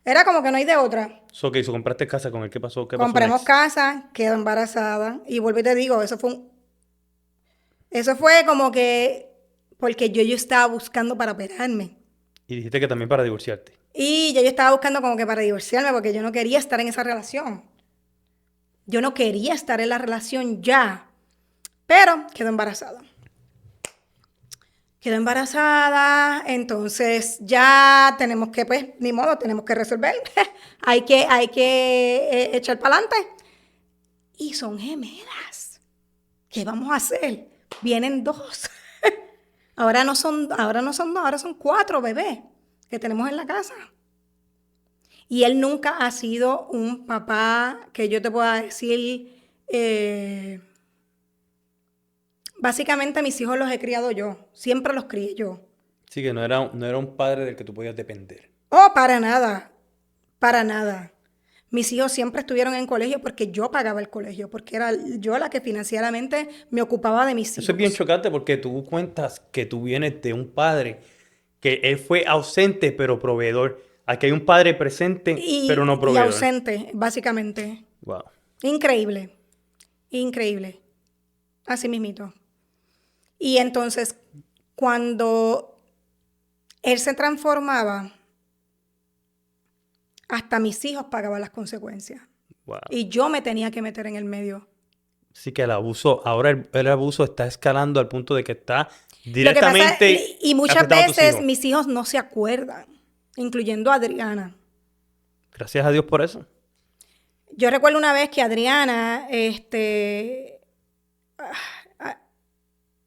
Era como que no hay de otra. So, ¿qué hizo? ¿Compraste casa con él? ¿Qué pasó? ¿Qué pasó Compramos next? casa, quedó embarazada. Y vuelvo y te digo, eso fue como que... Porque yo estaba buscando para operarme. Y dijiste que también para divorciarte. Y yo estaba buscando como que para divorciarme porque yo no quería estar en esa relación. Yo no quería estar en la relación ya. Pero quedó embarazada. Quedó embarazada, entonces ya tenemos que, pues, ni modo, tenemos que resolver. hay que echar para adelante. Y son gemelas. ¿Qué vamos a hacer? Vienen 2. ahora no son 2, ahora son 4 bebés que tenemos en la casa. Y él nunca ha sido un papá que yo te pueda decir... Básicamente a mis hijos los he criado yo. Siempre los crié yo. Sí, que no era un padre del que tú podías depender. Oh, para nada. Para nada. Mis hijos siempre estuvieron en colegio porque yo pagaba el colegio, porque era yo la que financieramente me ocupaba de mis hijos. Eso es bien chocante porque tú cuentas que tú vienes de un padre que él fue ausente pero proveedor. Aquí hay un padre presente pero no Y proveedor. ausente, básicamente. Wow. Increíble. Increíble. Así mismito. Y entonces, cuando él se transformaba, hasta mis hijos pagaban las consecuencias. Wow. Y yo me tenía que meter en el medio. Sí que el abuso, ahora el abuso está escalando al punto de que está Lo que directamente pasa, y muchas afectando a tus veces hijos. mis hijos no se acuerdan, incluyendo a Adriana. Gracias a Dios por eso. Yo recuerdo una vez que Adriana,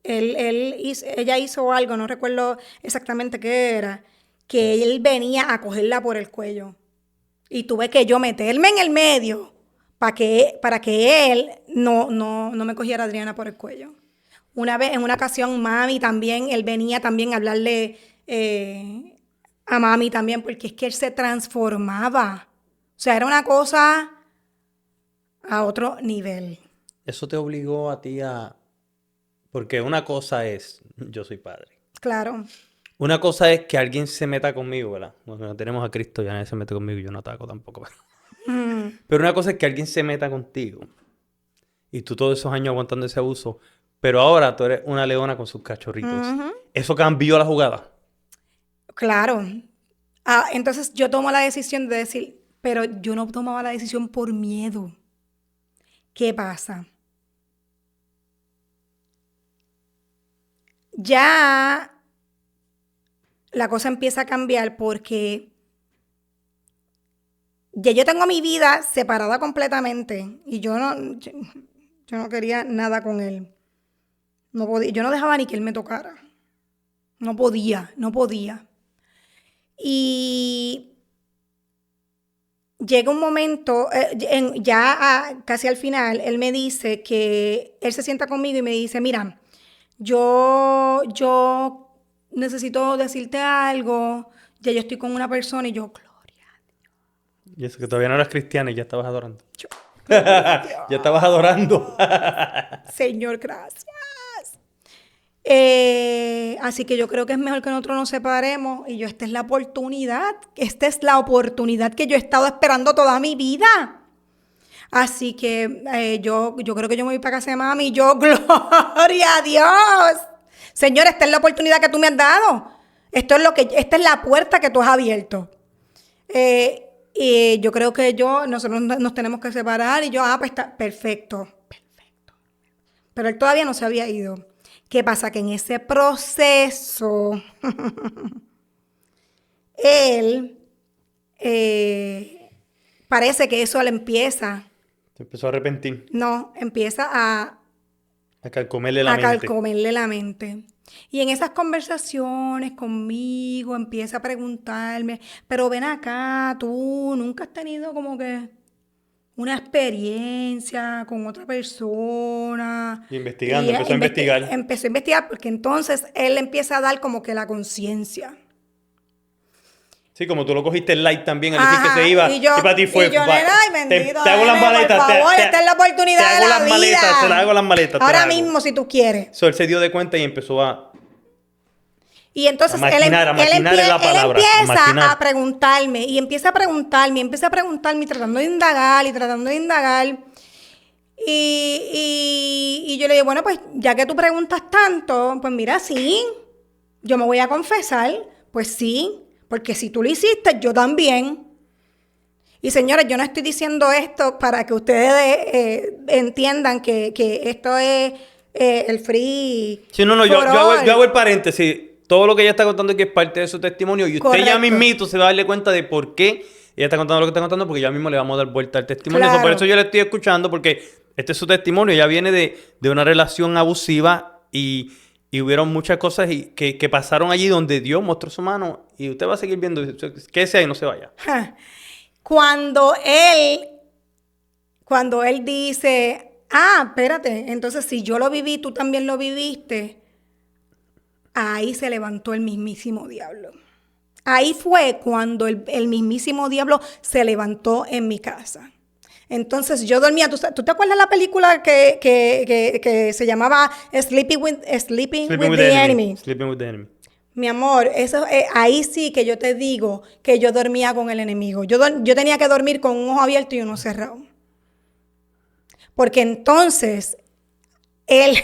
ella hizo algo, no recuerdo exactamente qué era, que él venía a cogerla por el cuello. Y tuve que yo meterme en el medio para que él no me cogiera a Adriana por el cuello. Una vez, en una ocasión, mami también, él venía también a hablarle a mami también, porque es que él se transformaba. O sea, era una cosa a otro nivel. Eso te obligó a ti a... Porque una cosa es, yo soy padre. Claro. Una cosa es que alguien se meta conmigo, ¿verdad? Bueno, tenemos a Cristo, ya nadie se mete conmigo y yo no ataco tampoco. Pero una cosa es que alguien se meta contigo y tú todos esos años aguantando ese abuso, pero ahora tú eres una leona con sus cachorritos. Eso cambió la jugada. Claro. Entonces yo tomo la decisión de decir, pero yo no tomaba la decisión por miedo. ¿Qué pasa? Ya la cosa empieza a cambiar porque ya yo tengo mi vida separada completamente y yo no quería nada con él. No podía, yo no dejaba ni que él me tocara. No podía. Y llega un momento, casi al final, él me dice que él se sienta conmigo y me dice, mira, yo necesito decirte algo. Ya yo estoy con una persona y yo, gloria a Dios. Y eso que todavía no eras cristiana y ya estabas adorando. Gloria a Dios. Ya estabas adorando. Señor, gracias. Así que yo creo que es mejor que nosotros nos separemos y esta es la oportunidad que yo he estado esperando toda mi vida. Así que yo creo que yo me voy para casa de mami y yo, gloria a Dios. Señor, esta es la oportunidad que tú me has dado. Esta es la puerta que tú has abierto. Y yo creo que nosotros nos tenemos que separar y yo, pues está perfecto. Pero él todavía no se había ido. ¿Qué pasa? Que en ese proceso, él parece que eso le empieza. Se empezó a arrepentir. No, empieza a carcomerle la mente. carcomerle la mente. Y en esas conversaciones conmigo empieza a preguntarme, pero ven acá, tú nunca has tenido como que una experiencia con otra persona. Investigando, empezó a investigar. Empezó a investigar porque entonces él empieza a dar como que la conciencia. Sí, como tú lo cogiste el light también al decir que se iba, y para ti fue... Y yo, nena, ay, bendito, te hago las maletas. Por favor, esta es la oportunidad de la vida. Te hago las maletas. Ahora mismo, si tú quieres. So, él se dio de cuenta y empezó a... Y entonces él empieza a preguntarme, y empieza a preguntarme, y tratando de indagar, Y yo le digo, bueno, pues ya que tú preguntas tanto, pues mira, sí, yo me voy a confesar, pues sí, porque si tú lo hiciste, yo también. Y señores, yo no estoy diciendo esto para que ustedes entiendan que esto es el free. Sí, no, yo hago el paréntesis. Todo lo que ella está contando aquí es parte de su testimonio y usted ya mismito se va a darle cuenta de por qué ella está contando lo que está contando, porque ya mismo le vamos a dar vuelta al testimonio. Claro. Por eso yo le estoy escuchando, porque este es su testimonio. Ella viene de una relación abusiva y hubieron muchas cosas que pasaron allí donde Dios mostró su mano y usted va a seguir viendo. Quédese ahí, no se vaya. Cuando él dice, espérate, entonces si yo lo viví, tú también lo viviste. Ahí se levantó el mismísimo diablo. Ahí fue cuando el mismísimo diablo se levantó en mi casa. Entonces yo dormía. ¿Tú te acuerdas la película que se llamaba Sleeping with the Enemy? Sleeping with the Enemy. Mi amor, ahí sí que yo te digo que yo dormía con el enemigo. Yo tenía que dormir con un ojo abierto y uno cerrado. Porque entonces él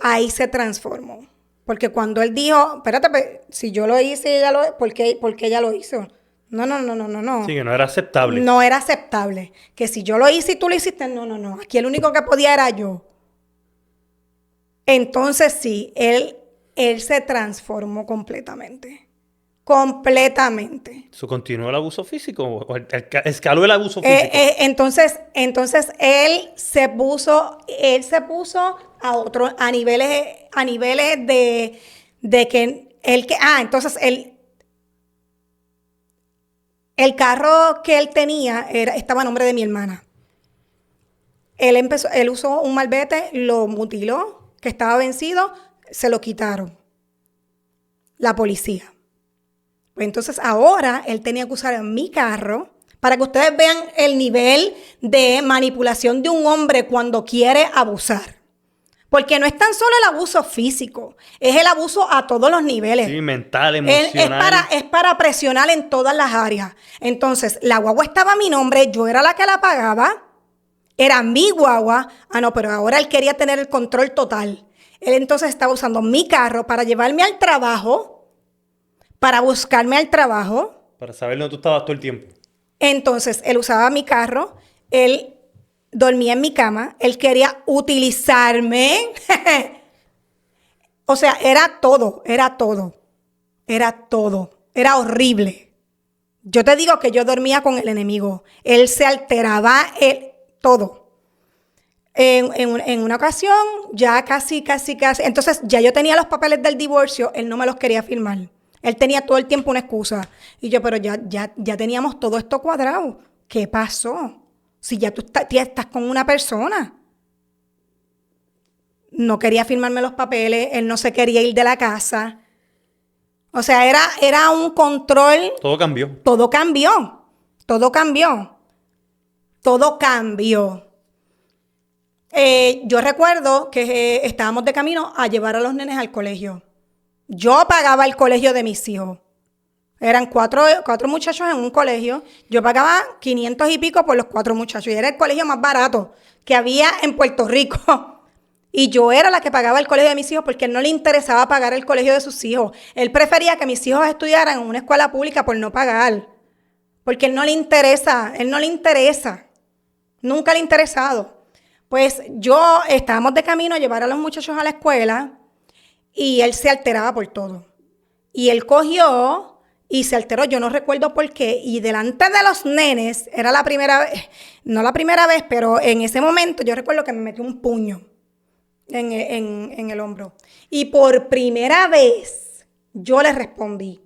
ahí se transformó. Porque cuando él dijo, espérate, si yo lo hice, ¿por qué ella lo hizo? No. Sí, que no era aceptable. No era aceptable. Que si yo lo hice y tú lo hiciste, no. Aquí el único que podía era yo. Entonces sí, él se transformó completamente. Completamente. ¿Eso continuó el abuso físico o escaló el abuso físico? Entonces él se puso a niveles de que entonces el carro que él tenía estaba a nombre de mi hermana. Él usó un malvete, lo mutiló, que estaba vencido, se lo quitaron. La policía. Pues entonces ahora él tenía que usar mi carro para que ustedes vean el nivel de manipulación de un hombre cuando quiere abusar. Porque no es tan solo el abuso físico, es el abuso a todos los niveles. Sí, mental, emocional. Es para presionar en todas las áreas. Entonces, la guagua estaba a mi nombre, yo era la que la pagaba, era mi guagua. Pero ahora él quería tener el control total. Él entonces estaba usando mi carro para llevarme al trabajo, para buscarme al trabajo. Para saber dónde tú estabas todo el tiempo. Entonces, él usaba mi carro, él dormía en mi cama, él quería utilizarme. O sea, era todo. Era horrible. Yo te digo que yo dormía con el enemigo. Él se alteraba, todo. En una ocasión, ya casi. Entonces, ya yo tenía los papeles del divorcio, él no me los quería firmar. Él tenía todo el tiempo una excusa. Y yo, pero ya teníamos todo esto cuadrado. ¿Qué pasó? Si ya tú estás con una persona. no quería firmarme los papeles, él no se quería ir de la casa. O sea, era un control. Todo cambió. Todo cambió. Todo cambió. Todo cambió. Yo recuerdo que estábamos de camino a llevar a los nenes al colegio. Yo pagaba el colegio de mis hijos. Eran cuatro muchachos en un colegio. Yo pagaba 500 y pico por los 4 muchachos. Y era el colegio más barato que había en Puerto Rico. Y yo era la que pagaba el colegio de mis hijos porque él no le interesaba pagar el colegio de sus hijos. Él prefería que mis hijos estudiaran en una escuela pública por no pagar. Porque él no le interesa. Nunca le ha interesado. Pues estábamos de camino a llevar a los muchachos a la escuela y él se alteraba por todo. Y él cogió y se alteró, yo no recuerdo por qué, y delante de los nenes, era la primera vez, no la primera vez, pero en ese momento yo recuerdo que me metió un puño en el hombro. Y por primera vez yo le respondí,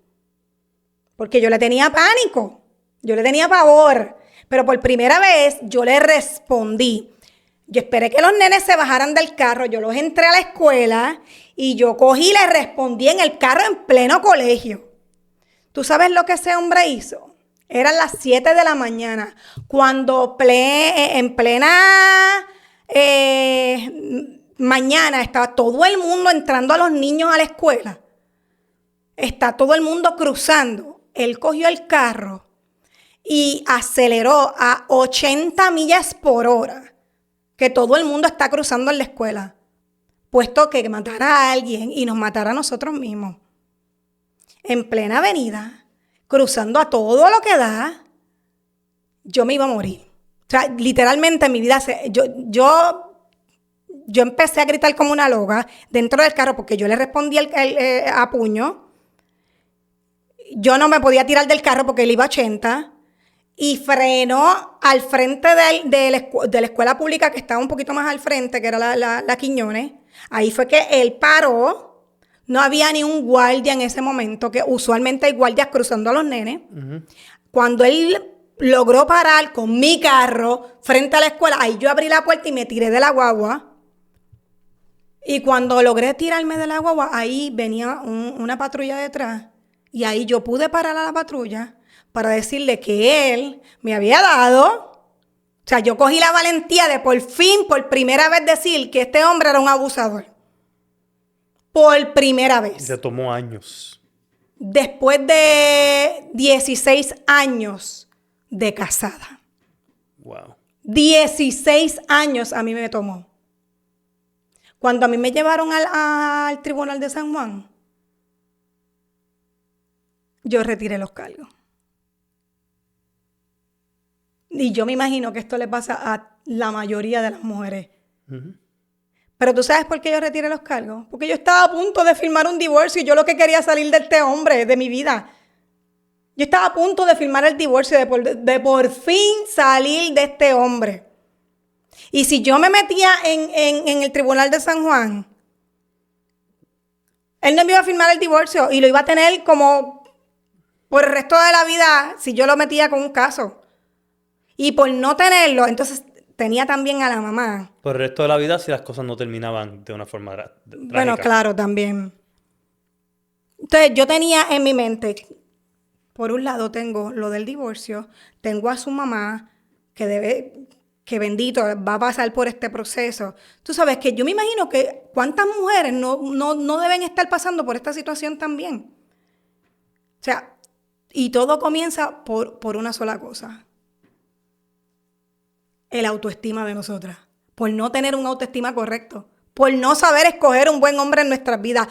porque yo le tenía pánico, yo le tenía pavor, pero por primera vez yo le respondí. Yo esperé que los nenes se bajaran del carro, yo los entré a la escuela y yo cogí y le respondí en el carro en pleno colegio. ¿Tú sabes lo que ese hombre hizo? Eran las 7 de la mañana, cuando en plena mañana estaba todo el mundo entrando a los niños a la escuela. Está todo el mundo cruzando. Él cogió el carro y aceleró a 80 millas por hora, que todo el mundo está cruzando en la escuela, puesto que matara a alguien y nos matara a nosotros mismos. En plena avenida, cruzando a todo lo que da, yo me iba a morir. O sea, literalmente en mi vida, yo empecé a gritar como una loca dentro del carro porque yo le respondí a puño. Yo no me podía tirar del carro porque él iba a 80 y frenó al frente de la escuela pública que estaba un poquito más al frente, que era la Quiñones. Ahí fue que él paró. No había ni un guardia en ese momento, que usualmente hay guardias cruzando a los nenes. Uh-huh. Cuando él logró parar con mi carro frente a la escuela, ahí yo abrí la puerta y me tiré de la guagua. Y cuando logré tirarme de la guagua, ahí venía una patrulla detrás. Y ahí yo pude parar a la patrulla para decirle que él me había dado. O sea, yo cogí la valentía de por fin, por primera vez, decir que este hombre era un abusador. Por primera vez. Ya tomó años. Después de 16 años de casada. Wow. 16 años a mí me tomó. Cuando a mí me llevaron al tribunal de San Juan, yo retiré los cargos. Y yo me imagino que esto le pasa a la mayoría de las mujeres. Uh-huh. Pero ¿tú sabes por qué yo retiré los cargos? Porque yo estaba a punto de firmar un divorcio y yo lo que quería salir de este hombre, de mi vida. Yo estaba a punto de firmar el divorcio, de por fin salir de este hombre. Y si yo me metía en el tribunal de San Juan, él no me iba a firmar el divorcio y lo iba a tener como por el resto de la vida si yo lo metía con un caso. Y por no tenerlo, entonces tenía también a la mamá. Por el resto de la vida si las cosas no terminaban de una forma trágica. Bueno, claro, también. Entonces yo tenía en mi mente, por un lado tengo lo del divorcio, tengo a su mamá que bendito va a pasar por este proceso. Tú sabes que yo me imagino que cuántas mujeres no deben estar pasando por esta situación también. O sea, y todo comienza por una sola cosa. El autoestima de nosotras, por no tener un autoestima correcto, por no saber escoger un buen hombre en nuestras vidas,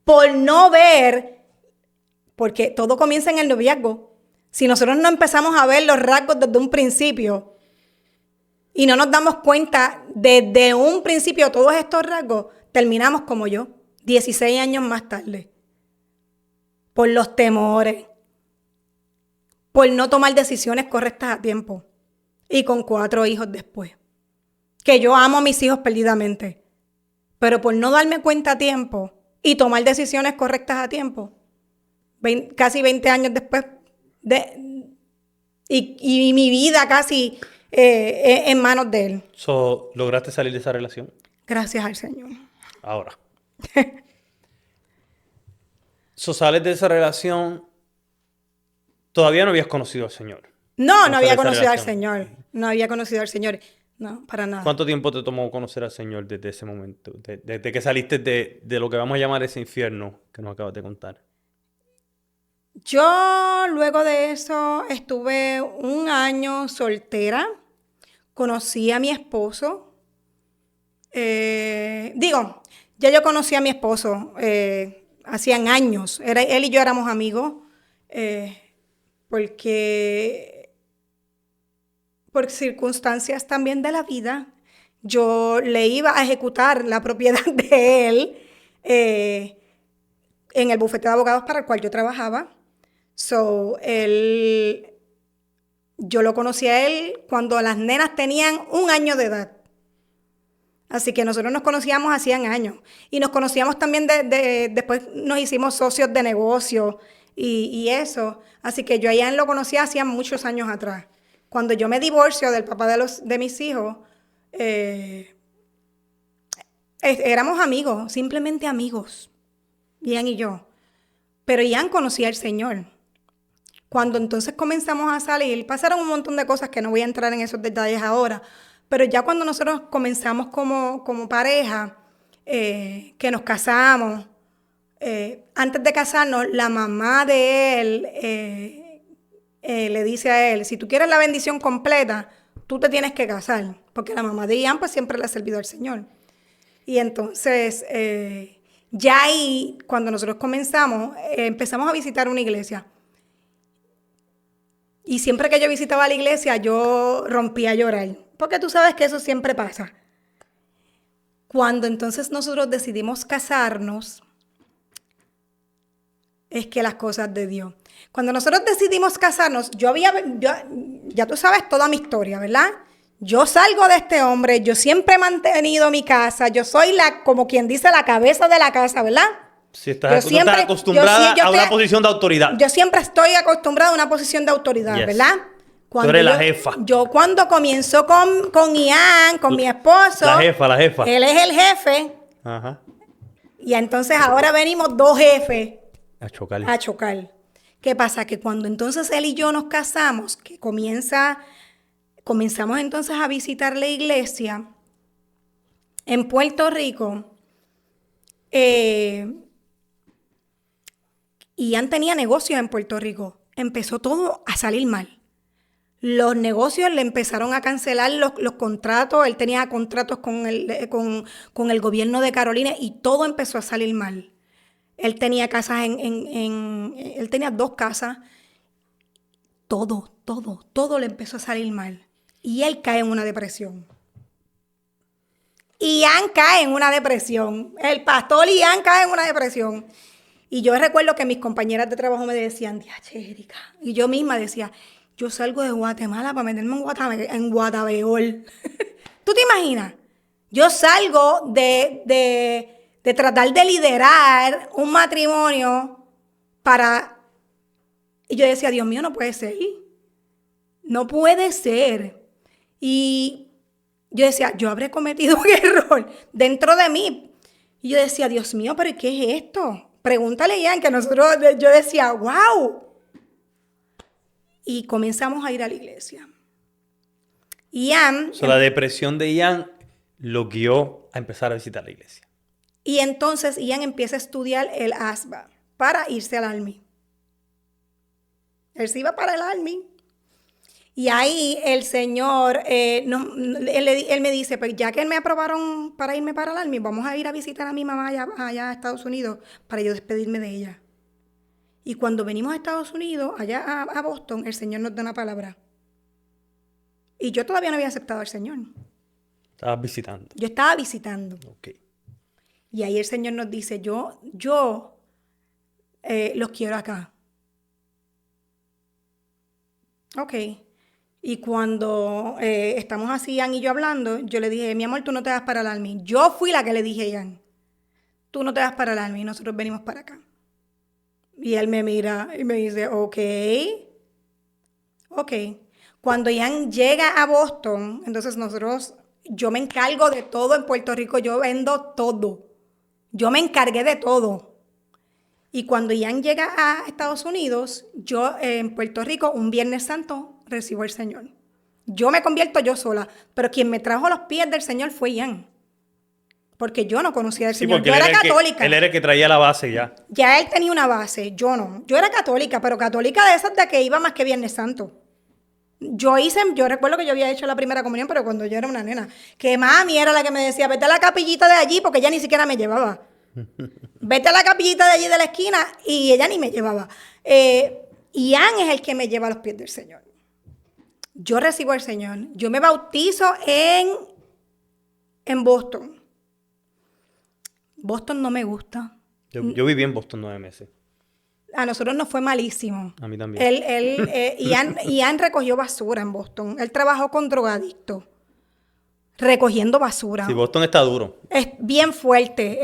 por no ver, porque todo comienza en el noviazgo. Si nosotros no empezamos a ver los rasgos desde un principio y no nos damos cuenta desde un principio todos estos rasgos, terminamos como yo, 16 años más tarde, por los temores, por no tomar decisiones correctas a tiempo. Y con 4 hijos después. Que yo amo a mis hijos perdidamente. Pero por no darme cuenta a tiempo y tomar decisiones correctas a tiempo, casi 20 años después, y mi vida casi en manos de él. ¿Lograste salir de esa relación? Gracias al Señor. Ahora. Sales de esa relación, todavía no habías conocido al Señor. No, no Sales había de esa conocido al relación. Señor. No había conocido al Señor. No, para nada. ¿Cuánto tiempo te tomó conocer al Señor desde ese momento? Desde que saliste de lo que vamos a llamar ese infierno que nos acabas de contar. Yo luego de eso estuve un año soltera. Conocí a mi esposo. Ya yo conocí a mi esposo. Hacían años. Él y yo éramos amigos. Porque por circunstancias también de la vida, yo le iba a ejecutar la propiedad de él en el bufete de abogados para el cual yo trabajaba. Yo lo conocí a él cuando las nenas tenían 1 año de edad. Así que nosotros nos conocíamos hacían años. Y nos conocíamos también después nos hicimos socios de negocio y eso. Así que yo a Ian lo conocía hacía muchos años atrás. Cuando yo me divorcio del papá de mis hijos, éramos amigos, simplemente amigos, Ian y yo. Pero Ian conocía al Señor. Cuando entonces comenzamos a salir, pasaron un montón de cosas que no voy a entrar en esos detalles ahora, pero ya cuando nosotros comenzamos como pareja, que nos casamos, antes de casarnos, la mamá de él le dice a él, si tú quieres la bendición completa, tú te tienes que casar, porque la mamá de Ian pues siempre le ha servido al Señor. Y entonces, ya ahí, cuando nosotros comenzamos, empezamos a visitar una iglesia. Y siempre que yo visitaba la iglesia, yo rompía a llorar. Porque tú sabes que eso siempre pasa. Cuando entonces nosotros decidimos casarnos, es que las cosas de Dios. Cuando nosotros decidimos casarnos, ya tú sabes toda mi historia, ¿verdad? Yo salgo de este hombre, yo siempre he mantenido mi casa, yo soy como quien dice la cabeza de la casa, ¿verdad? Si estás acostumbrada a una posición de autoridad. Yo siempre estoy acostumbrada a una posición de autoridad, Yes. ¿verdad? Tú eres la jefa. Yo cuando comienzo con Ian, con mi esposo. La jefa. Él es el jefe. Ajá. Y entonces ahora venimos 2 jefes A chocar. a chocar. ¿Qué pasa? Que cuando entonces él y yo nos casamos, que comenzamos entonces a visitar la iglesia en Puerto Rico, Ian tenía negocios en Puerto Rico. Empezó todo a salir mal. Los negocios le empezaron a cancelar los contratos. Él tenía contratos con el gobierno de Carolina y todo empezó a salir mal. Él tenía casas él tenía 2 casas. Todo le empezó a salir mal. Y él cae en una depresión. Ian cae en una depresión. El pastor Ian cae en una depresión. Y yo recuerdo que mis compañeras de trabajo me decían, diache, Erika. Y yo misma decía, yo salgo de Guatemala para meterme en Guatabeol. ¿Tú te imaginas? Yo salgo de tratar de liderar un matrimonio Y yo decía, Dios mío, no puede ser. No puede ser. Y yo decía, yo habré cometido un error dentro de mí. Y yo decía, Dios mío, ¿pero qué es esto? Pregúntale a Ian, que yo decía, wow. Y comenzamos a ir a la iglesia. Ian... La depresión de Ian lo guió a empezar a visitar la iglesia. Y entonces Ian empieza a estudiar el ASBA para irse al Army. Él se iba para el Army. Y ahí el Señor, él me dice, pues ya que él me aprobaron para irme para el Army, vamos a ir a visitar a mi mamá allá a Estados Unidos para yo despedirme de ella. Y cuando venimos a Estados Unidos, allá a Boston, el Señor nos da una palabra. Y yo todavía no había aceptado al Señor. Estabas visitando. Yo estaba visitando. Ok. Y ahí el Señor nos dice, yo los quiero acá. Ok. Y cuando estamos así, Ian y yo hablando, yo le dije, mi amor, tú no te vas para el Army. Yo fui la que le dije a Ian, tú no te vas para el Army, nosotros venimos para acá. Y él me mira y me dice, ok. Cuando Ian llega a Boston, entonces yo me encargo de todo en Puerto Rico, yo vendo todo. Yo me encargué de todo. Y cuando Ian llega a Estados Unidos, yo en Puerto Rico, un Viernes Santo, recibo al Señor. Yo me convierto yo sola, pero quien me trajo a los pies del Señor fue Ian. Porque yo no conocía al Señor. Yo era católica. Él era el que traía la base ya. Ya él tenía una base, yo no. Yo era católica, pero católica de esas de que iba más que Viernes Santo. Yo recuerdo que yo había hecho la primera comunión, pero cuando yo era una nena. Que mami era la que me decía, vete a la capillita de allí, porque ella ni siquiera me llevaba. Vete a la capillita de allí de la esquina, y ella ni me llevaba. Ian es el que me lleva a los pies del Señor. Yo recibo al Señor. Yo me bautizo en Boston. Boston no me gusta. Yo viví en Boston 9 meses. A nosotros nos fue malísimo. A mí también. Ian recogió basura en Boston. Él trabajó con drogadictos, recogiendo basura. Sí, Boston está duro. Es bien fuerte.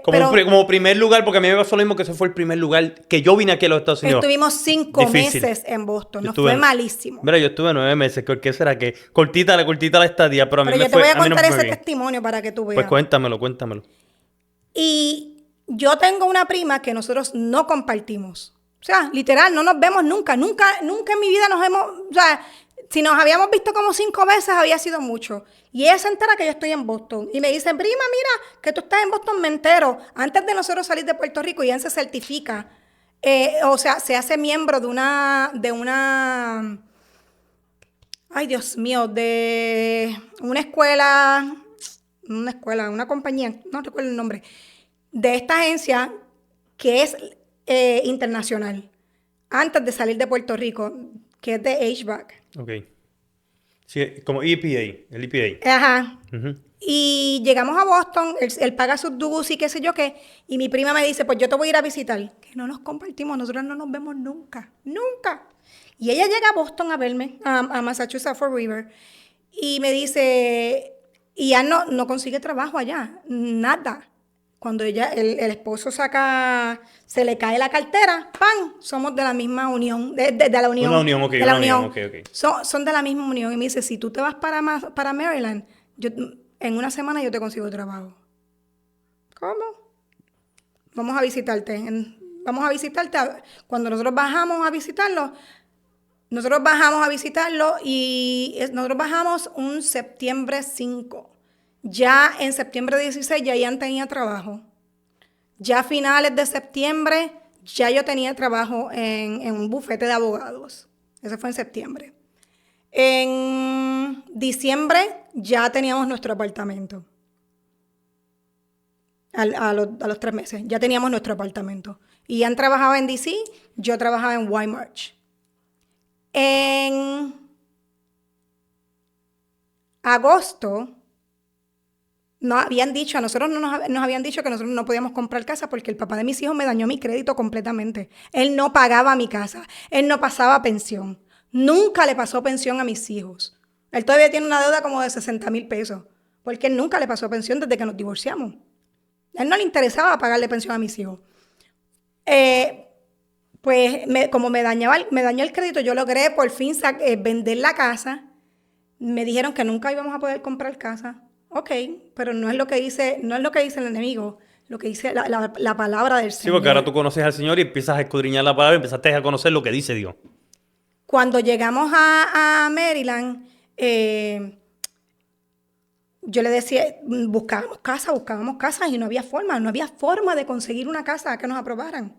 Como primer lugar, porque a mí me pasó lo mismo, que ese fue el primer lugar que yo vine aquí a los Estados Unidos. Estuvimos 5 meses en Boston. Nos fue malísimo. Mira, yo estuve 9 meses. ¿Qué será que? Cortita la estadía, pero a mí me fue... Pero yo te voy a contar ese testimonio para que tú veas. Pues cuéntamelo. Y yo tengo una prima que nosotros no compartimos. O sea, literal, no nos vemos nunca. Nunca en mi vida nos hemos... O sea, si nos habíamos visto como 5 veces, había sido mucho. Y ella se entera que yo estoy en Boston. Y me dice, prima, mira, que tú estás en Boston, me entero. Antes de nosotros salir de Puerto Rico, Ian se certifica. O sea, se hace miembro de una... Ay, Dios mío, de una escuela, una compañía, no recuerdo el nombre, de esta agencia que es internacional, antes de salir de Puerto Rico, que es de HVAC. Ok. Sí, como EPA, el EPA. Ajá. Uh-huh. Y llegamos a Boston, él paga sus dues y qué sé yo qué, y mi prima me dice, pues yo te voy a ir a visitar. Que no nos compartimos, nosotros no nos vemos nunca. Y ella llega a Boston a verme, a Massachusetts, Fall River, y me dice, y ya no consigue trabajo allá, nada. Cuando el esposo se le cae la cartera, ¡pam! Somos de la misma unión, de la unión. Una unión, ok. De la unión. Okay. Son de la misma unión. Y me dice, si tú te vas para Maryland, en una semana yo te consigo trabajo. ¿Cómo? Vamos a visitarte. Cuando nosotros bajamos a visitarlo y nosotros bajamos un septiembre 5. Ya en septiembre 16 ya Ian tenía trabajo. Ya a finales de septiembre ya yo tenía trabajo en un bufete de abogados. Eso fue en septiembre. En diciembre ya teníamos nuestro apartamento. A los 3 meses ya teníamos nuestro apartamento. Ian trabajaba en DC, yo trabajaba en Wymarch. En agosto nos habían dicho, a nosotros nos habían dicho que nosotros no podíamos comprar casa porque el papá de mis hijos me dañó mi crédito completamente. Él no pagaba mi casa, él no pasaba pensión. Nunca le pasó pensión a mis hijos. Él todavía tiene una deuda como de 60,000 pesos porque él nunca le pasó pensión desde que nos divorciamos. A él no le interesaba pagarle pensión a mis hijos. Como me dañó el crédito, yo logré por fin vender la casa. Me dijeron que nunca íbamos a poder comprar casa. Ok, pero no es lo que dice el enemigo, lo que dice la palabra del Señor. Sí, porque ahora tú conoces al Señor y empiezas a escudriñar la palabra y empezaste a conocer lo que dice Dios. Cuando llegamos a Maryland, yo le decía, buscábamos casas y no había forma de conseguir una casa que nos aprobaran.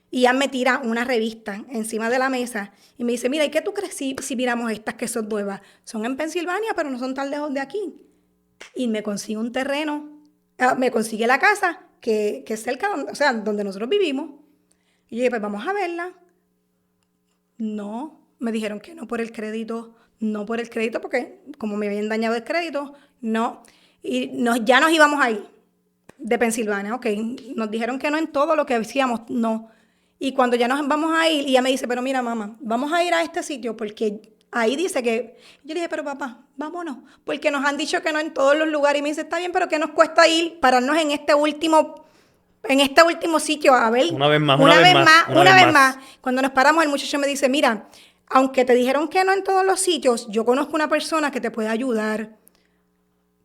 Y Ian me tira una revista encima de la mesa y me dice, mira, ¿y qué tú crees si miramos estas que son nuevas? Son en Pensilvania, pero no son tan lejos de aquí. Y me consigue un terreno, me consigue la casa que es cerca, donde nosotros vivimos. Y yo dije, pues vamos a verla. No, me dijeron que no por el crédito, porque como me habían dañado el crédito, no. Y ya nos íbamos a ir de Pensilvania, ok. Nos dijeron que no en todo lo que hacíamos, no. Y cuando ya nos vamos a ir, y ella me dice, pero mira, mamá, vamos a ir a este sitio porque ahí dice que... Yo le dije, pero papá, vámonos, porque nos han dicho que no en todos los lugares. Y me dice, está bien, pero ¿qué nos cuesta pararnos en este último sitio? A ver, una vez más. Cuando nos paramos, el muchacho me dice, mira, aunque te dijeron que no en todos los sitios, yo conozco una persona que te puede ayudar.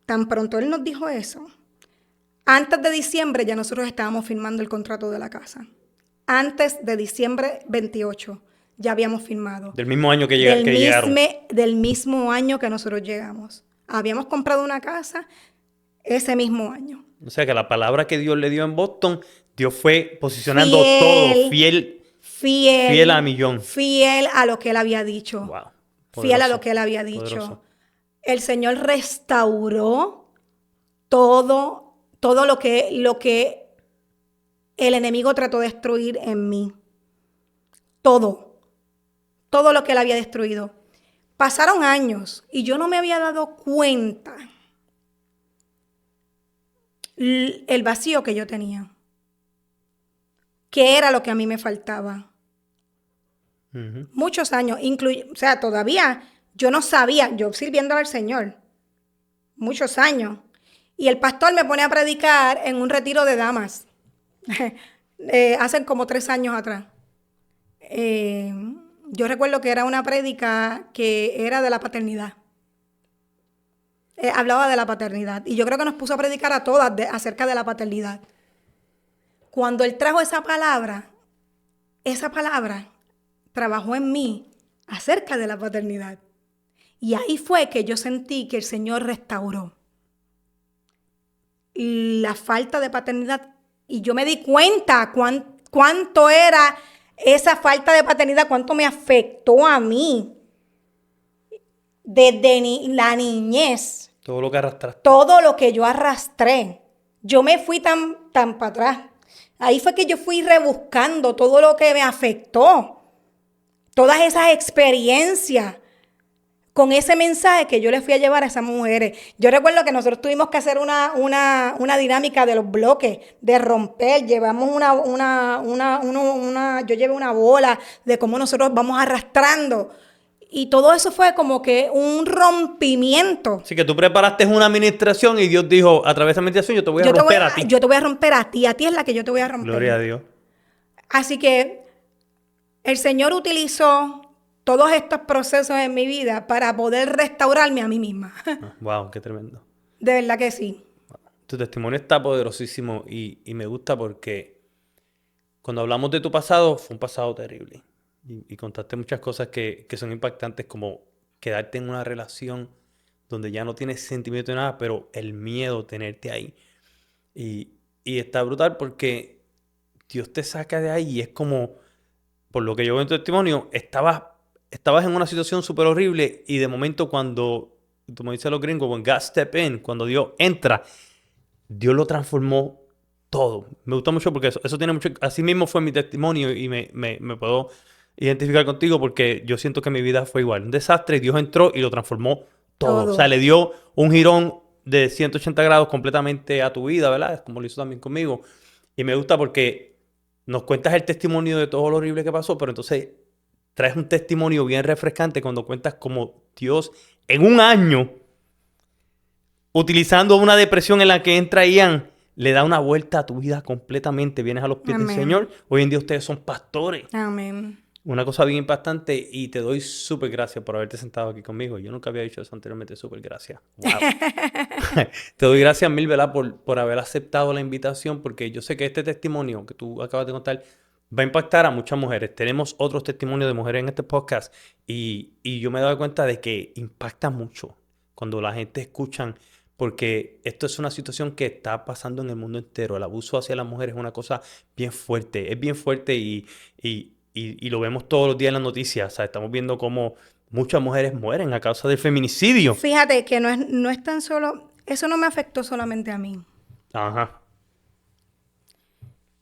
Tan pronto él nos dijo eso, Antes de diciembre ya nosotros estábamos firmando el contrato de la casa. Antes de diciembre 28 ya habíamos firmado. Del mismo año que llegaron. Del mismo año que nosotros llegamos. Habíamos comprado una casa ese mismo año. O sea que la palabra que Dios le dio en Boston, Dios fue posicionando todo fiel a millón. Fiel a lo que Él había dicho. Wow. Fiel a lo que Él había dicho. Poderoso. El Señor restauró todo lo que el enemigo trató de destruir en mí. Todo lo que Él había destruido. Pasaron años y yo no me había dado cuenta el vacío que yo tenía. ¿Qué era lo que a mí me faltaba? Uh-huh. Muchos años, o sea, todavía yo no sabía, yo sirviendo al Señor, muchos años. Y el pastor me pone a predicar en un retiro de damas, hace como 3 años atrás. Yo recuerdo que era una prédica que era de la paternidad. Hablaba de la paternidad. Y yo creo que nos puso a predicar a todas acerca de la paternidad. Cuando él trajo esa palabra trabajó en mí acerca de la paternidad. Y ahí fue que yo sentí que el Señor restauró la falta de paternidad. Y yo me di cuenta cuánto era esa falta de paternidad, cuánto me afectó a mí desde la niñez. Todo lo que arrastraste. Todo lo que yo arrastré. Yo me fui tan para atrás. Ahí fue que yo fui rebuscando todo lo que me afectó. Todas esas experiencias. Con ese mensaje que yo le fui a llevar a esas mujeres. Yo recuerdo que nosotros tuvimos que hacer una dinámica de los bloques, de romper. Llevamos yo llevé una bola de cómo nosotros vamos arrastrando. Y todo eso fue como que un rompimiento. Así que tú preparaste una administración y Dios dijo, a través de esa administración yo te voy a romper a ti. Yo te voy a romper a ti es la que yo te voy a romper. Gloria a Dios. Así que el Señor utilizó todos estos procesos en mi vida para poder restaurarme a mí misma. Wow, qué tremendo. De verdad que sí. Tu testimonio está poderosísimo y me gusta porque cuando hablamos de tu pasado, fue un pasado terrible. Y contaste muchas cosas que son impactantes, como quedarte en una relación donde ya no tienes sentimiento de nada, pero el miedo tenerte ahí. Y está brutal porque Dios te saca de ahí y es como, por lo que yo veo en tu testimonio, estabas en una situación súper horrible y de momento cuando, como dicen los gringos, when God step in, cuando Dios entra, Dios lo transformó todo. Me gusta mucho porque eso tiene mucho, así mismo fue mi testimonio y me puedo identificar contigo porque yo siento que mi vida fue igual. Un desastre, Dios entró y lo transformó todo. O sea, le dio un girón de 180 grados completamente a tu vida, ¿verdad? Como lo hizo también conmigo. Y me gusta porque nos cuentas el testimonio de todo lo horrible que pasó, pero entonces traes un testimonio bien refrescante cuando cuentas como Dios en un año, utilizando una depresión en la que entra Ian, le da una vuelta a tu vida completamente. Vienes a los pies del Señor. Hoy en día ustedes son pastores. Amén. Una cosa bien impactante y te doy súper gracias por haberte sentado aquí conmigo. Yo nunca había dicho eso anteriormente, súper gracias. Wow. Te doy gracias mil, ¿verdad? Por haber aceptado la invitación, porque yo sé que este testimonio que tú acabas de contar va a impactar a muchas mujeres. Tenemos otros testimonios de mujeres en este podcast y yo me he dado cuenta de que impacta mucho cuando la gente escucha, porque esto es una situación que está pasando en el mundo entero. El abuso hacia las mujeres es una cosa bien fuerte. Es bien fuerte y lo vemos todos los días en las noticias. O sea, estamos viendo cómo muchas mujeres mueren a causa del feminicidio. Fíjate que no es tan solo... Eso no me afectó solamente a mí. Ajá.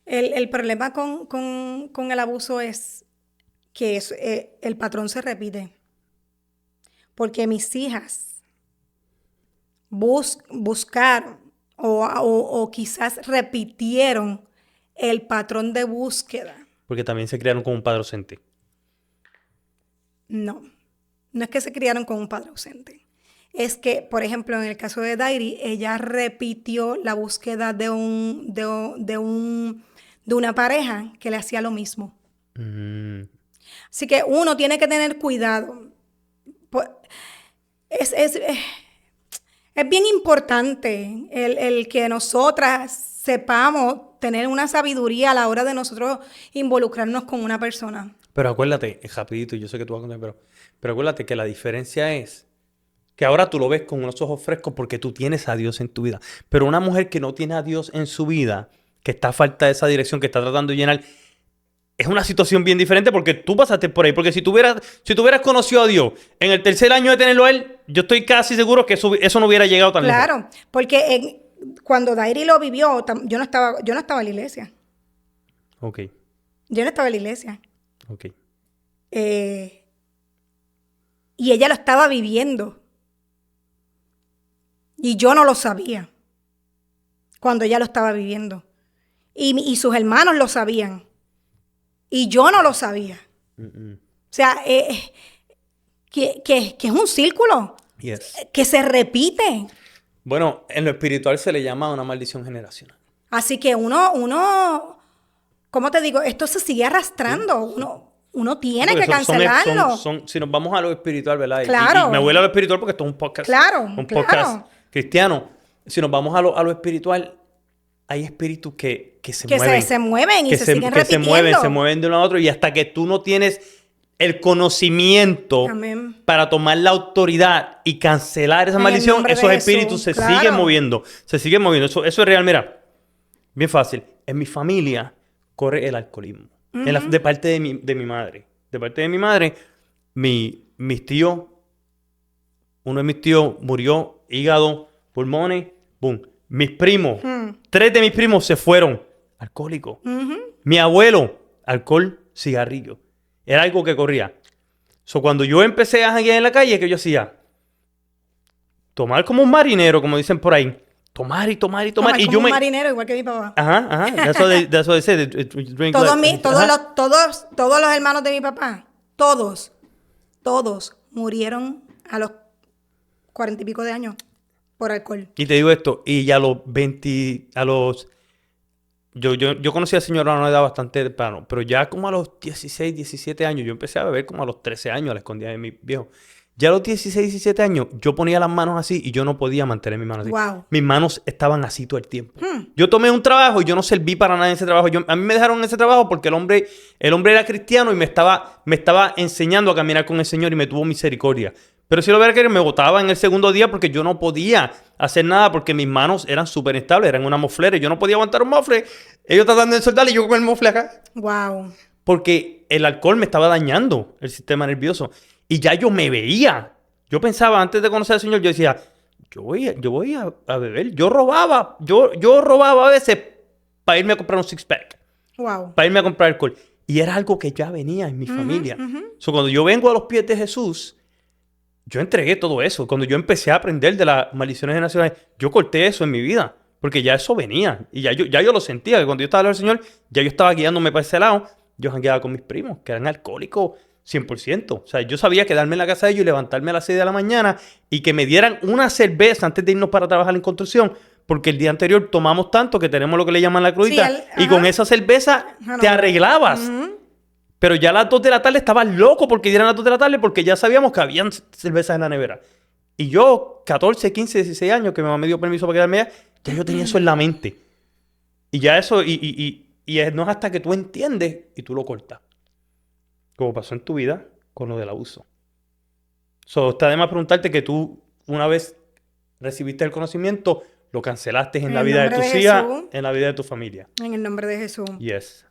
El problema con el abuso es que el patrón se repite. Porque mis hijas buscaron o quizás repitieron el patrón de búsqueda. Porque también se criaron con un padre ausente. No es que se criaron con un padre ausente. Es que, por ejemplo, en el caso de Dairi, ella repitió la búsqueda de una pareja que le hacía lo mismo. Mm. Así que uno tiene que tener cuidado. Es bien importante el que nosotras sepamos tener una sabiduría a la hora de nosotros involucrarnos con una persona. Pero acuérdate, es rapidito, yo sé que tú vas a contar, pero acuérdate que la diferencia es que ahora tú lo ves con unos ojos frescos porque tú tienes a Dios en tu vida. Pero una mujer que no tiene a Dios en su vida, que está a falta de esa dirección, que está tratando de llenar, es una situación bien diferente porque tú pasaste por ahí. Porque si tú hubieras conocido a Dios en el tercer año de tenerlo a Él, yo estoy casi seguro que eso no hubiera llegado tan lejos. Claro, porque cuando Dairi lo vivió, yo no estaba en la iglesia. Ok, Yo no estaba en la iglesia. ok. Y ella lo estaba viviendo. Y yo no lo sabía cuando ella lo estaba viviendo. Y sus hermanos lo sabían. Y yo no lo sabía. O sea, que es un círculo Yes. que se repite. Bueno, en lo espiritual se le llama una maldición generacional. Así que uno, ¿cómo te digo? Esto se sigue arrastrando. Uno tiene Porque que cancelarlo. si nos vamos a lo espiritual, ¿verdad? Claro. Y me vuelvo a lo espiritual porque esto es un podcast. Claro, Un claro. podcast cristiano. Si nos vamos a lo espiritual, hay espíritus que se mueven. Se mueven y que se siguen que repitiendo. se mueven de uno a otro. Y hasta que tú no tienes el conocimiento Amén. para tomar la autoridad y cancelar esa En el maldición, nombre de esos Jesús, espíritus se claro. siguen moviendo. Se siguen moviendo. Eso es real. Mira, bien fácil. En mi familia corre el alcoholismo. De parte de mi madre. De parte de mi madre, mis tíos, uno de mis tíos murió, hígado, pulmones, boom. Mis primos, 3 de mis primos se fueron alcohólicos. Mi abuelo, alcohol, cigarrillo. Era algo que corría. Cuando yo empecé a janguear en la calle, que yo hacía? Tomar como un marinero, como dicen por ahí. Tomar y tomar y tomar. Tomar Y como yo un me... marinero, igual que mi papá. Ajá. Eso de ser. Drink like- Ajá. Todos los hermanos de mi papá, todos murieron a los 40 y pico de años por alcohol. Y te digo esto, y ya a los 20, yo conocí al Señor a una edad bastante temprano, pero ya como a los 16, 17 años, yo empecé a beber como a los 13 años a la escondida de mi viejo. Ya a los 16, 17 años, yo ponía las manos así y yo no podía mantener mis manos así. Wow. Mis manos estaban así todo el tiempo. Yo tomé un trabajo y yo no serví para nada en ese trabajo. A mí me dejaron en ese trabajo porque el hombre era cristiano y me estaba enseñando a caminar con el Señor y me tuvo misericordia. Pero si lo hubiera querido, me botaba en el segundo día porque yo no podía hacer nada porque mis manos eran súper estables, eran una moflera. Yo no podía aguantar un mofle. Ellos tratando de soltarle y yo con el mofle acá. Wow. Porque el alcohol me estaba dañando el sistema nervioso. Y ya yo me veía. Yo pensaba, antes de conocer al Señor, yo decía, yo voy a beber. Yo robaba a veces para irme a comprar un six-pack. Wow. Para irme a comprar alcohol. Y era algo que ya venía en mi familia. Cuando yo vengo a los pies de Jesús, yo entregué todo eso. Cuando yo empecé a aprender de las maldiciones generacionales, yo corté eso en mi vida. Porque ya eso venía. Y ya yo lo sentía. Que cuando yo estaba hablando del Señor, ya yo estaba guiándome para ese lado. Yo jangueaba con mis primos, que eran alcohólicos 100%. O sea, yo sabía quedarme en la casa de ellos y levantarme a las 6 de la mañana y que me dieran una cerveza antes de irnos para trabajar en construcción. Porque el día anterior tomamos tanto que tenemos lo que le llaman la crudita. Sí, y con esa cerveza te arreglabas. Pero ya a las 2 de la tarde estabas loco porque dieran las 2 de la tarde porque ya sabíamos que habían cervezas en la nevera. Y yo, 14, 15, 16 años, que mi mamá me dio permiso para quedarme allá, ya yo tenía eso en la mente. Y ya eso, no es hasta que tú entiendes y tú lo cortas. Como pasó en tu vida con lo del abuso. Está de más preguntarte que tú, una vez recibiste el conocimiento, lo cancelaste en la vida de tus hijas, en la vida de tu familia. En el nombre de Jesús. Yes.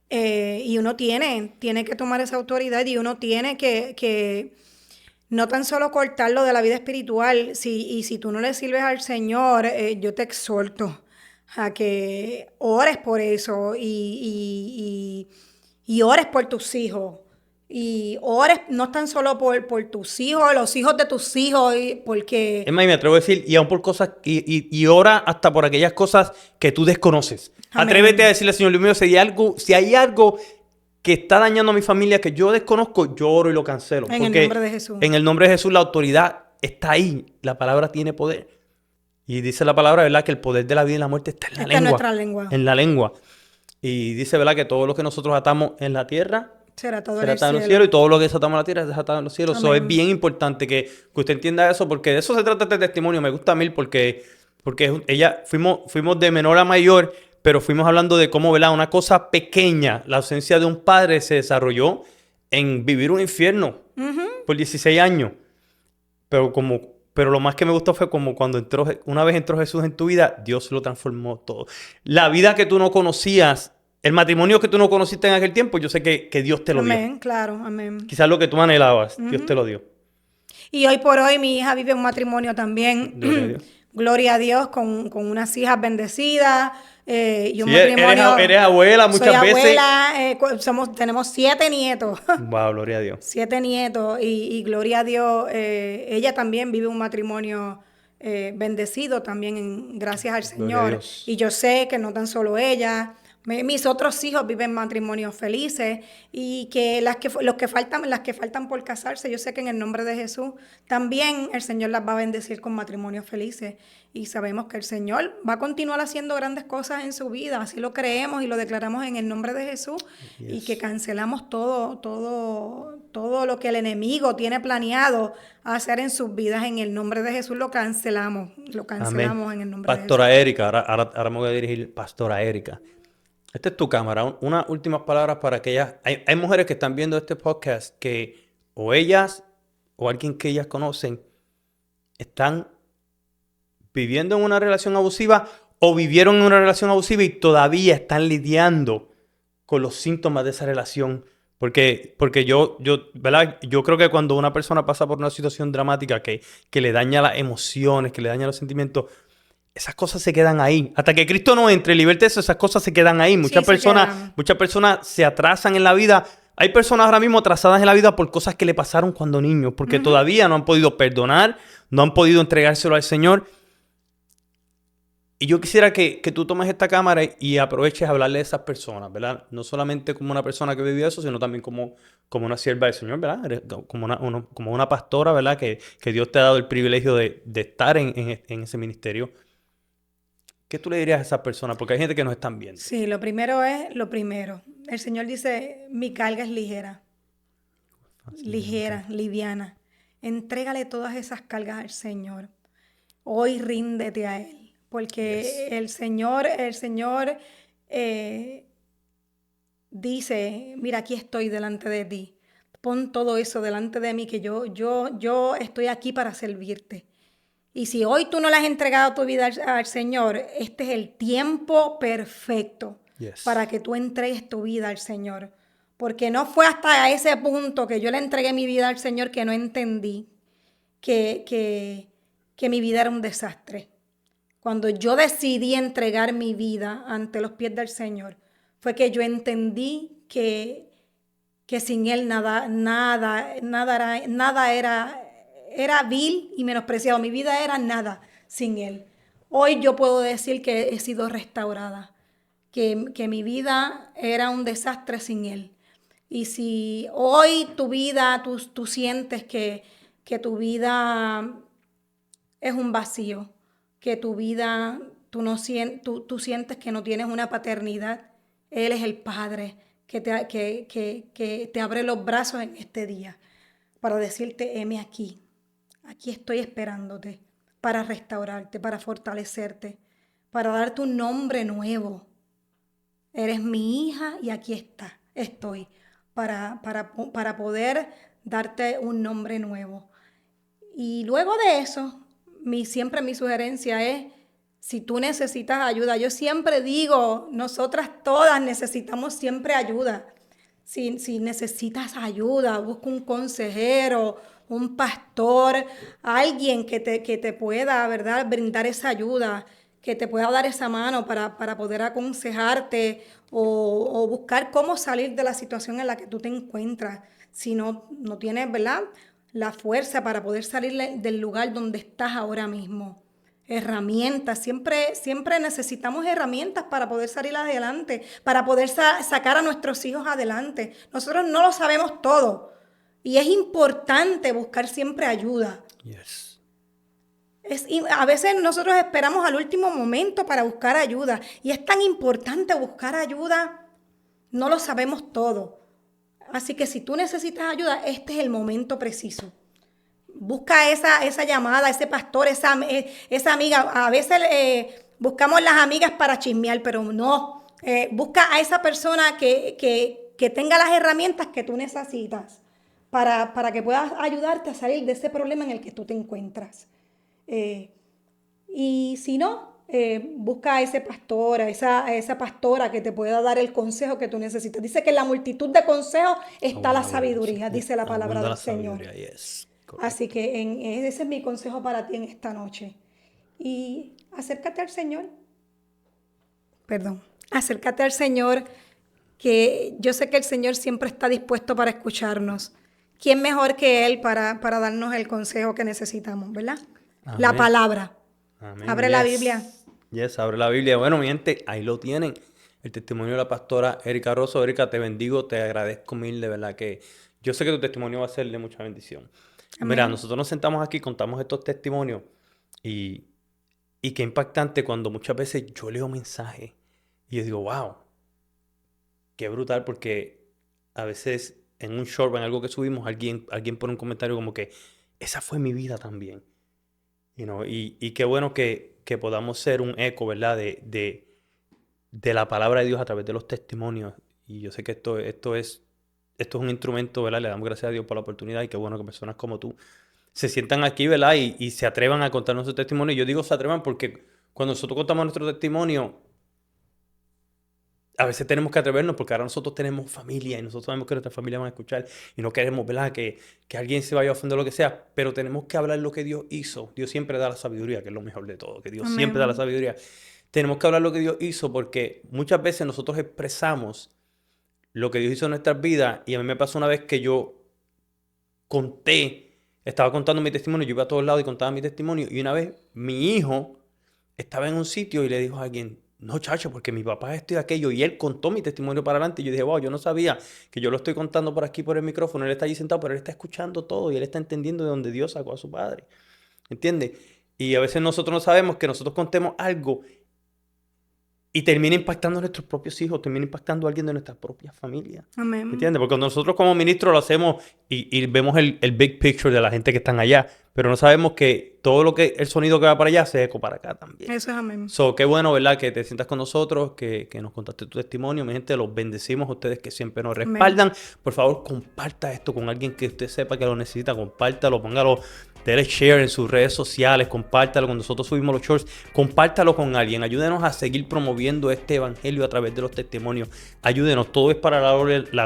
Y uno tiene que tomar esa autoridad y uno tiene que no tan solo cortarlo de la vida espiritual. Si tú no le sirves al Señor, yo te exhorto a que ores por eso y ores por tus hijos. Y ores no tan solo por tus hijos, los hijos de tus hijos, porque... Es más, me atrevo a decir, y aún por cosas, y ora hasta por aquellas cosas que tú desconoces. Amén. Atrévete a decirle, Señor Dios mío, si hay algo que está dañando a mi familia que yo desconozco, yo oro y lo cancelo. En el nombre de Jesús. En el nombre de Jesús la autoridad está ahí. La palabra tiene poder. Y dice la palabra, ¿verdad? Que el poder de la vida y la muerte está en la lengua. En nuestra lengua. En la lengua. Y dice, ¿verdad? Que todo lo que nosotros atamos en la tierra será todo será en el atado en los cielo. cielos y todo lo que desatamos en la tierra es desatado en los cielos. Eso Amén. es bien importante que usted entienda eso porque de eso se trata este testimonio. Me gusta a mí porque fuimos de menor a mayor, pero fuimos hablando de cómo, ¿verdad? Una cosa pequeña, la ausencia de un padre se desarrolló en vivir un infierno por 16 años. Pero lo más que me gustó fue como cuando una vez entró Jesús en tu vida, Dios lo transformó todo. La vida que tú no conocías, el matrimonio que tú no conociste en aquel tiempo, yo sé que Dios te lo dio. Amén, claro, amén. Quizás lo que tú anhelabas, Dios te lo dio. Y hoy por hoy mi hija vive un matrimonio también, Gloria a Dios. gloria a Dios, con unas hijas bendecidas. Y un Sí, matrimonio. eres abuela muchas soy veces. abuela, tenemos 7 nietos. Wow, gloria a Dios. 7 nietos y gloria a Dios, ella también vive un matrimonio bendecido también gracias al Gloria a Señor. Dios. Y yo sé que no tan solo ella, mis otros hijos viven matrimonios felices y que las que faltan por casarse, yo sé que en el nombre de Jesús también el Señor las va a bendecir con matrimonios felices. Y sabemos que el Señor va a continuar haciendo grandes cosas en su vida, así lo creemos y lo declaramos en el nombre de Jesús. Y que cancelamos todo lo que el enemigo tiene planeado hacer en sus vidas en el nombre de Jesús, lo cancelamos Amén. en el nombre de Jesús. Pastora Erika, ahora me voy a dirigir, Pastora Erika. Esta es tu cámara. Unas últimas palabras para que ellas... Hay mujeres que están viendo este podcast que o ellas o alguien que ellas conocen están viviendo en una relación abusiva o vivieron en una relación abusiva y todavía están lidiando con los síntomas de esa relación. Porque ¿verdad? Yo creo que cuando una persona pasa por una situación dramática que le daña las emociones, que le daña los sentimientos, esas cosas se quedan ahí. Hasta que Cristo no entre y liberte eso, esas cosas se quedan ahí. Muchas personas se atrasan en la vida. Hay personas ahora mismo atrasadas en la vida por cosas que le pasaron cuando niños, porque todavía no han podido perdonar, no han podido entregárselo al Señor. Y yo quisiera que tú tomes esta cámara y aproveches a hablarle a esas personas, ¿verdad? No solamente como una persona que vivió eso, sino también como una sierva del Señor, ¿verdad? Como una pastora, ¿verdad? Que Dios te ha dado el privilegio de estar en ese ministerio. ¿Qué tú le dirías a esas personas? Porque hay gente que nos están viendo. Sí, lo primero es lo primero. El Señor dice, mi carga es ligera, liviana. Entrégale todas esas cargas al Señor. Hoy ríndete a Él, porque el Señor dice, mira, aquí estoy delante de ti. Pon todo eso delante de mí, que yo estoy aquí para servirte. Y si hoy tú no le has entregado tu vida al Señor, este es el tiempo perfecto para que tú entregues tu vida al Señor. Porque no fue hasta ese punto que yo le entregué mi vida al Señor que no entendí que mi vida era un desastre. Cuando yo decidí entregar mi vida ante los pies del Señor, fue que yo entendí que sin Él nada era vil y menospreciado. Mi vida era nada sin Él. Hoy yo puedo decir que he sido restaurada, que mi vida era un desastre sin Él. Y si hoy tu vida, tú sientes que tu vida es un vacío, que tu vida, tú sientes que no tienes una paternidad, Él es el Padre que te abre los brazos en este día para decirte, heme aquí. Aquí estoy esperándote para restaurarte, para fortalecerte, para darte un nombre nuevo. Eres mi hija y aquí estoy para poder darte un nombre nuevo. Y luego de eso, siempre mi sugerencia es, si tú necesitas ayuda, yo siempre digo, nosotras todas necesitamos siempre ayuda. Si necesitas ayuda, busca un consejero, un pastor, alguien que te pueda, ¿verdad?, brindar esa ayuda, que te pueda dar esa mano para poder aconsejarte o buscar cómo salir de la situación en la que tú te encuentras. Si no tienes, ¿verdad?, la fuerza para poder salir del lugar donde estás ahora mismo. Herramientas, siempre necesitamos herramientas para poder salir adelante, para poder sacar a nuestros hijos adelante. Nosotros no lo sabemos todo y es importante buscar siempre ayuda. Yes. A veces nosotros esperamos al último momento para buscar ayuda y es tan importante buscar ayuda, no lo sabemos todo. Así que si tú necesitas ayuda, este es el momento preciso. Busca esa llamada, ese pastor, esa amiga. A veces buscamos las amigas para chismear, pero no. Busca a esa persona que tenga las herramientas que tú necesitas para que puedas ayudarte a salir de ese problema en el que tú te encuentras. Y si no, busca a ese pastor, a esa pastora que te pueda dar el consejo que tú necesitas. Dice que en la multitud de consejos está la sabiduría, dice la palabra del Señor. Yes. Así que ese es mi consejo para ti en esta noche. Y acércate al Señor. Acércate al Señor, que yo sé que el Señor siempre está dispuesto para escucharnos. ¿Quién mejor que Él para darnos el consejo que necesitamos, verdad? Amén. La palabra. Amén. Abre la Biblia. Yes, abre la Biblia. Bueno, mi gente, ahí lo tienen. El testimonio de la pastora Erika Rosso. Erika, te bendigo, te agradezco mil, de verdad que yo sé que tu testimonio va a ser de mucha bendición. Amén. Mira, nosotros nos sentamos aquí, contamos estos testimonios y qué impactante cuando muchas veces yo leo mensajes y yo digo, wow, qué brutal, porque a veces en un short, en algo que subimos, alguien pone un comentario como que esa fue mi vida también. Y qué bueno que podamos ser un eco, ¿verdad? De la palabra de Dios a través de los testimonios. Y yo sé que esto es un instrumento, ¿verdad? Le damos gracias a Dios por la oportunidad y qué bueno que personas como tú se sientan aquí, ¿verdad? Y se atrevan a contarnos su testimonio. Yo digo se atrevan porque cuando nosotros contamos nuestro testimonio, a veces tenemos que atrevernos porque ahora nosotros tenemos familia y nosotros sabemos que nuestra familia va a escuchar y no queremos, ¿verdad? Que alguien se vaya a ofender o lo que sea, pero tenemos que hablar lo que Dios hizo. Dios siempre da la sabiduría, que es lo mejor de todo, que Dios Amén. siempre da la sabiduría. Tenemos que hablar lo que Dios hizo porque muchas veces nosotros expresamos lo que Dios hizo en nuestras vidas y a mí me pasó una vez que yo estaba contando mi testimonio, yo iba a todos lados y contaba mi testimonio y una vez mi hijo estaba en un sitio y le dijo a alguien, no, chacho, porque mi papá es esto y aquello. Y él contó mi testimonio para adelante. Y yo dije, wow, yo no sabía que yo lo estoy contando por aquí, por el micrófono. Él está allí sentado, pero él está escuchando todo. Y él está entendiendo de dónde Dios sacó a su padre. ¿Entiendes? Y a veces nosotros no sabemos que nosotros contemos algo y termina impactando a nuestros propios hijos, termina impactando a alguien de nuestra propia familia. Amén. ¿Entiendes? Porque nosotros como ministros lo hacemos y vemos el big picture de la gente que están allá, pero no sabemos que todo el sonido que va para allá se eco para acá también. Eso es amén. Qué bueno, ¿verdad? Que te sientas con nosotros, que nos contaste tu testimonio. Mi gente, los bendecimos a ustedes que siempre nos respaldan. Amén. Por favor, comparta esto con alguien que usted sepa que lo necesita. Compártalo, póngalo, dele share en sus redes sociales, compártalo. Cuando nosotros subimos los shorts, compártalo con alguien. Ayúdenos a seguir promoviendo este evangelio a través de los testimonios. Ayúdenos. Todo es para la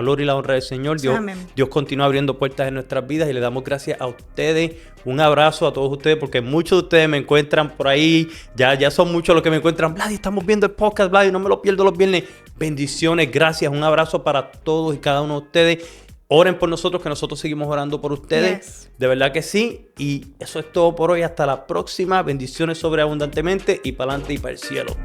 gloria y la honra del Señor. Dios continúa abriendo puertas en nuestras vidas y le damos gracias a ustedes. Un abrazo a todos ustedes porque muchos de ustedes me encuentran por ahí. Ya son muchos los que me encuentran. Vladi, estamos viendo el podcast, Vladi, no me lo pierdo los viernes. Bendiciones, gracias. Un abrazo para todos y cada uno de ustedes. Oren por nosotros, que nosotros seguimos orando por ustedes. Yes. De verdad que sí. Y eso es todo por hoy. Hasta la próxima. Bendiciones sobreabundantemente y para adelante y para el cielo.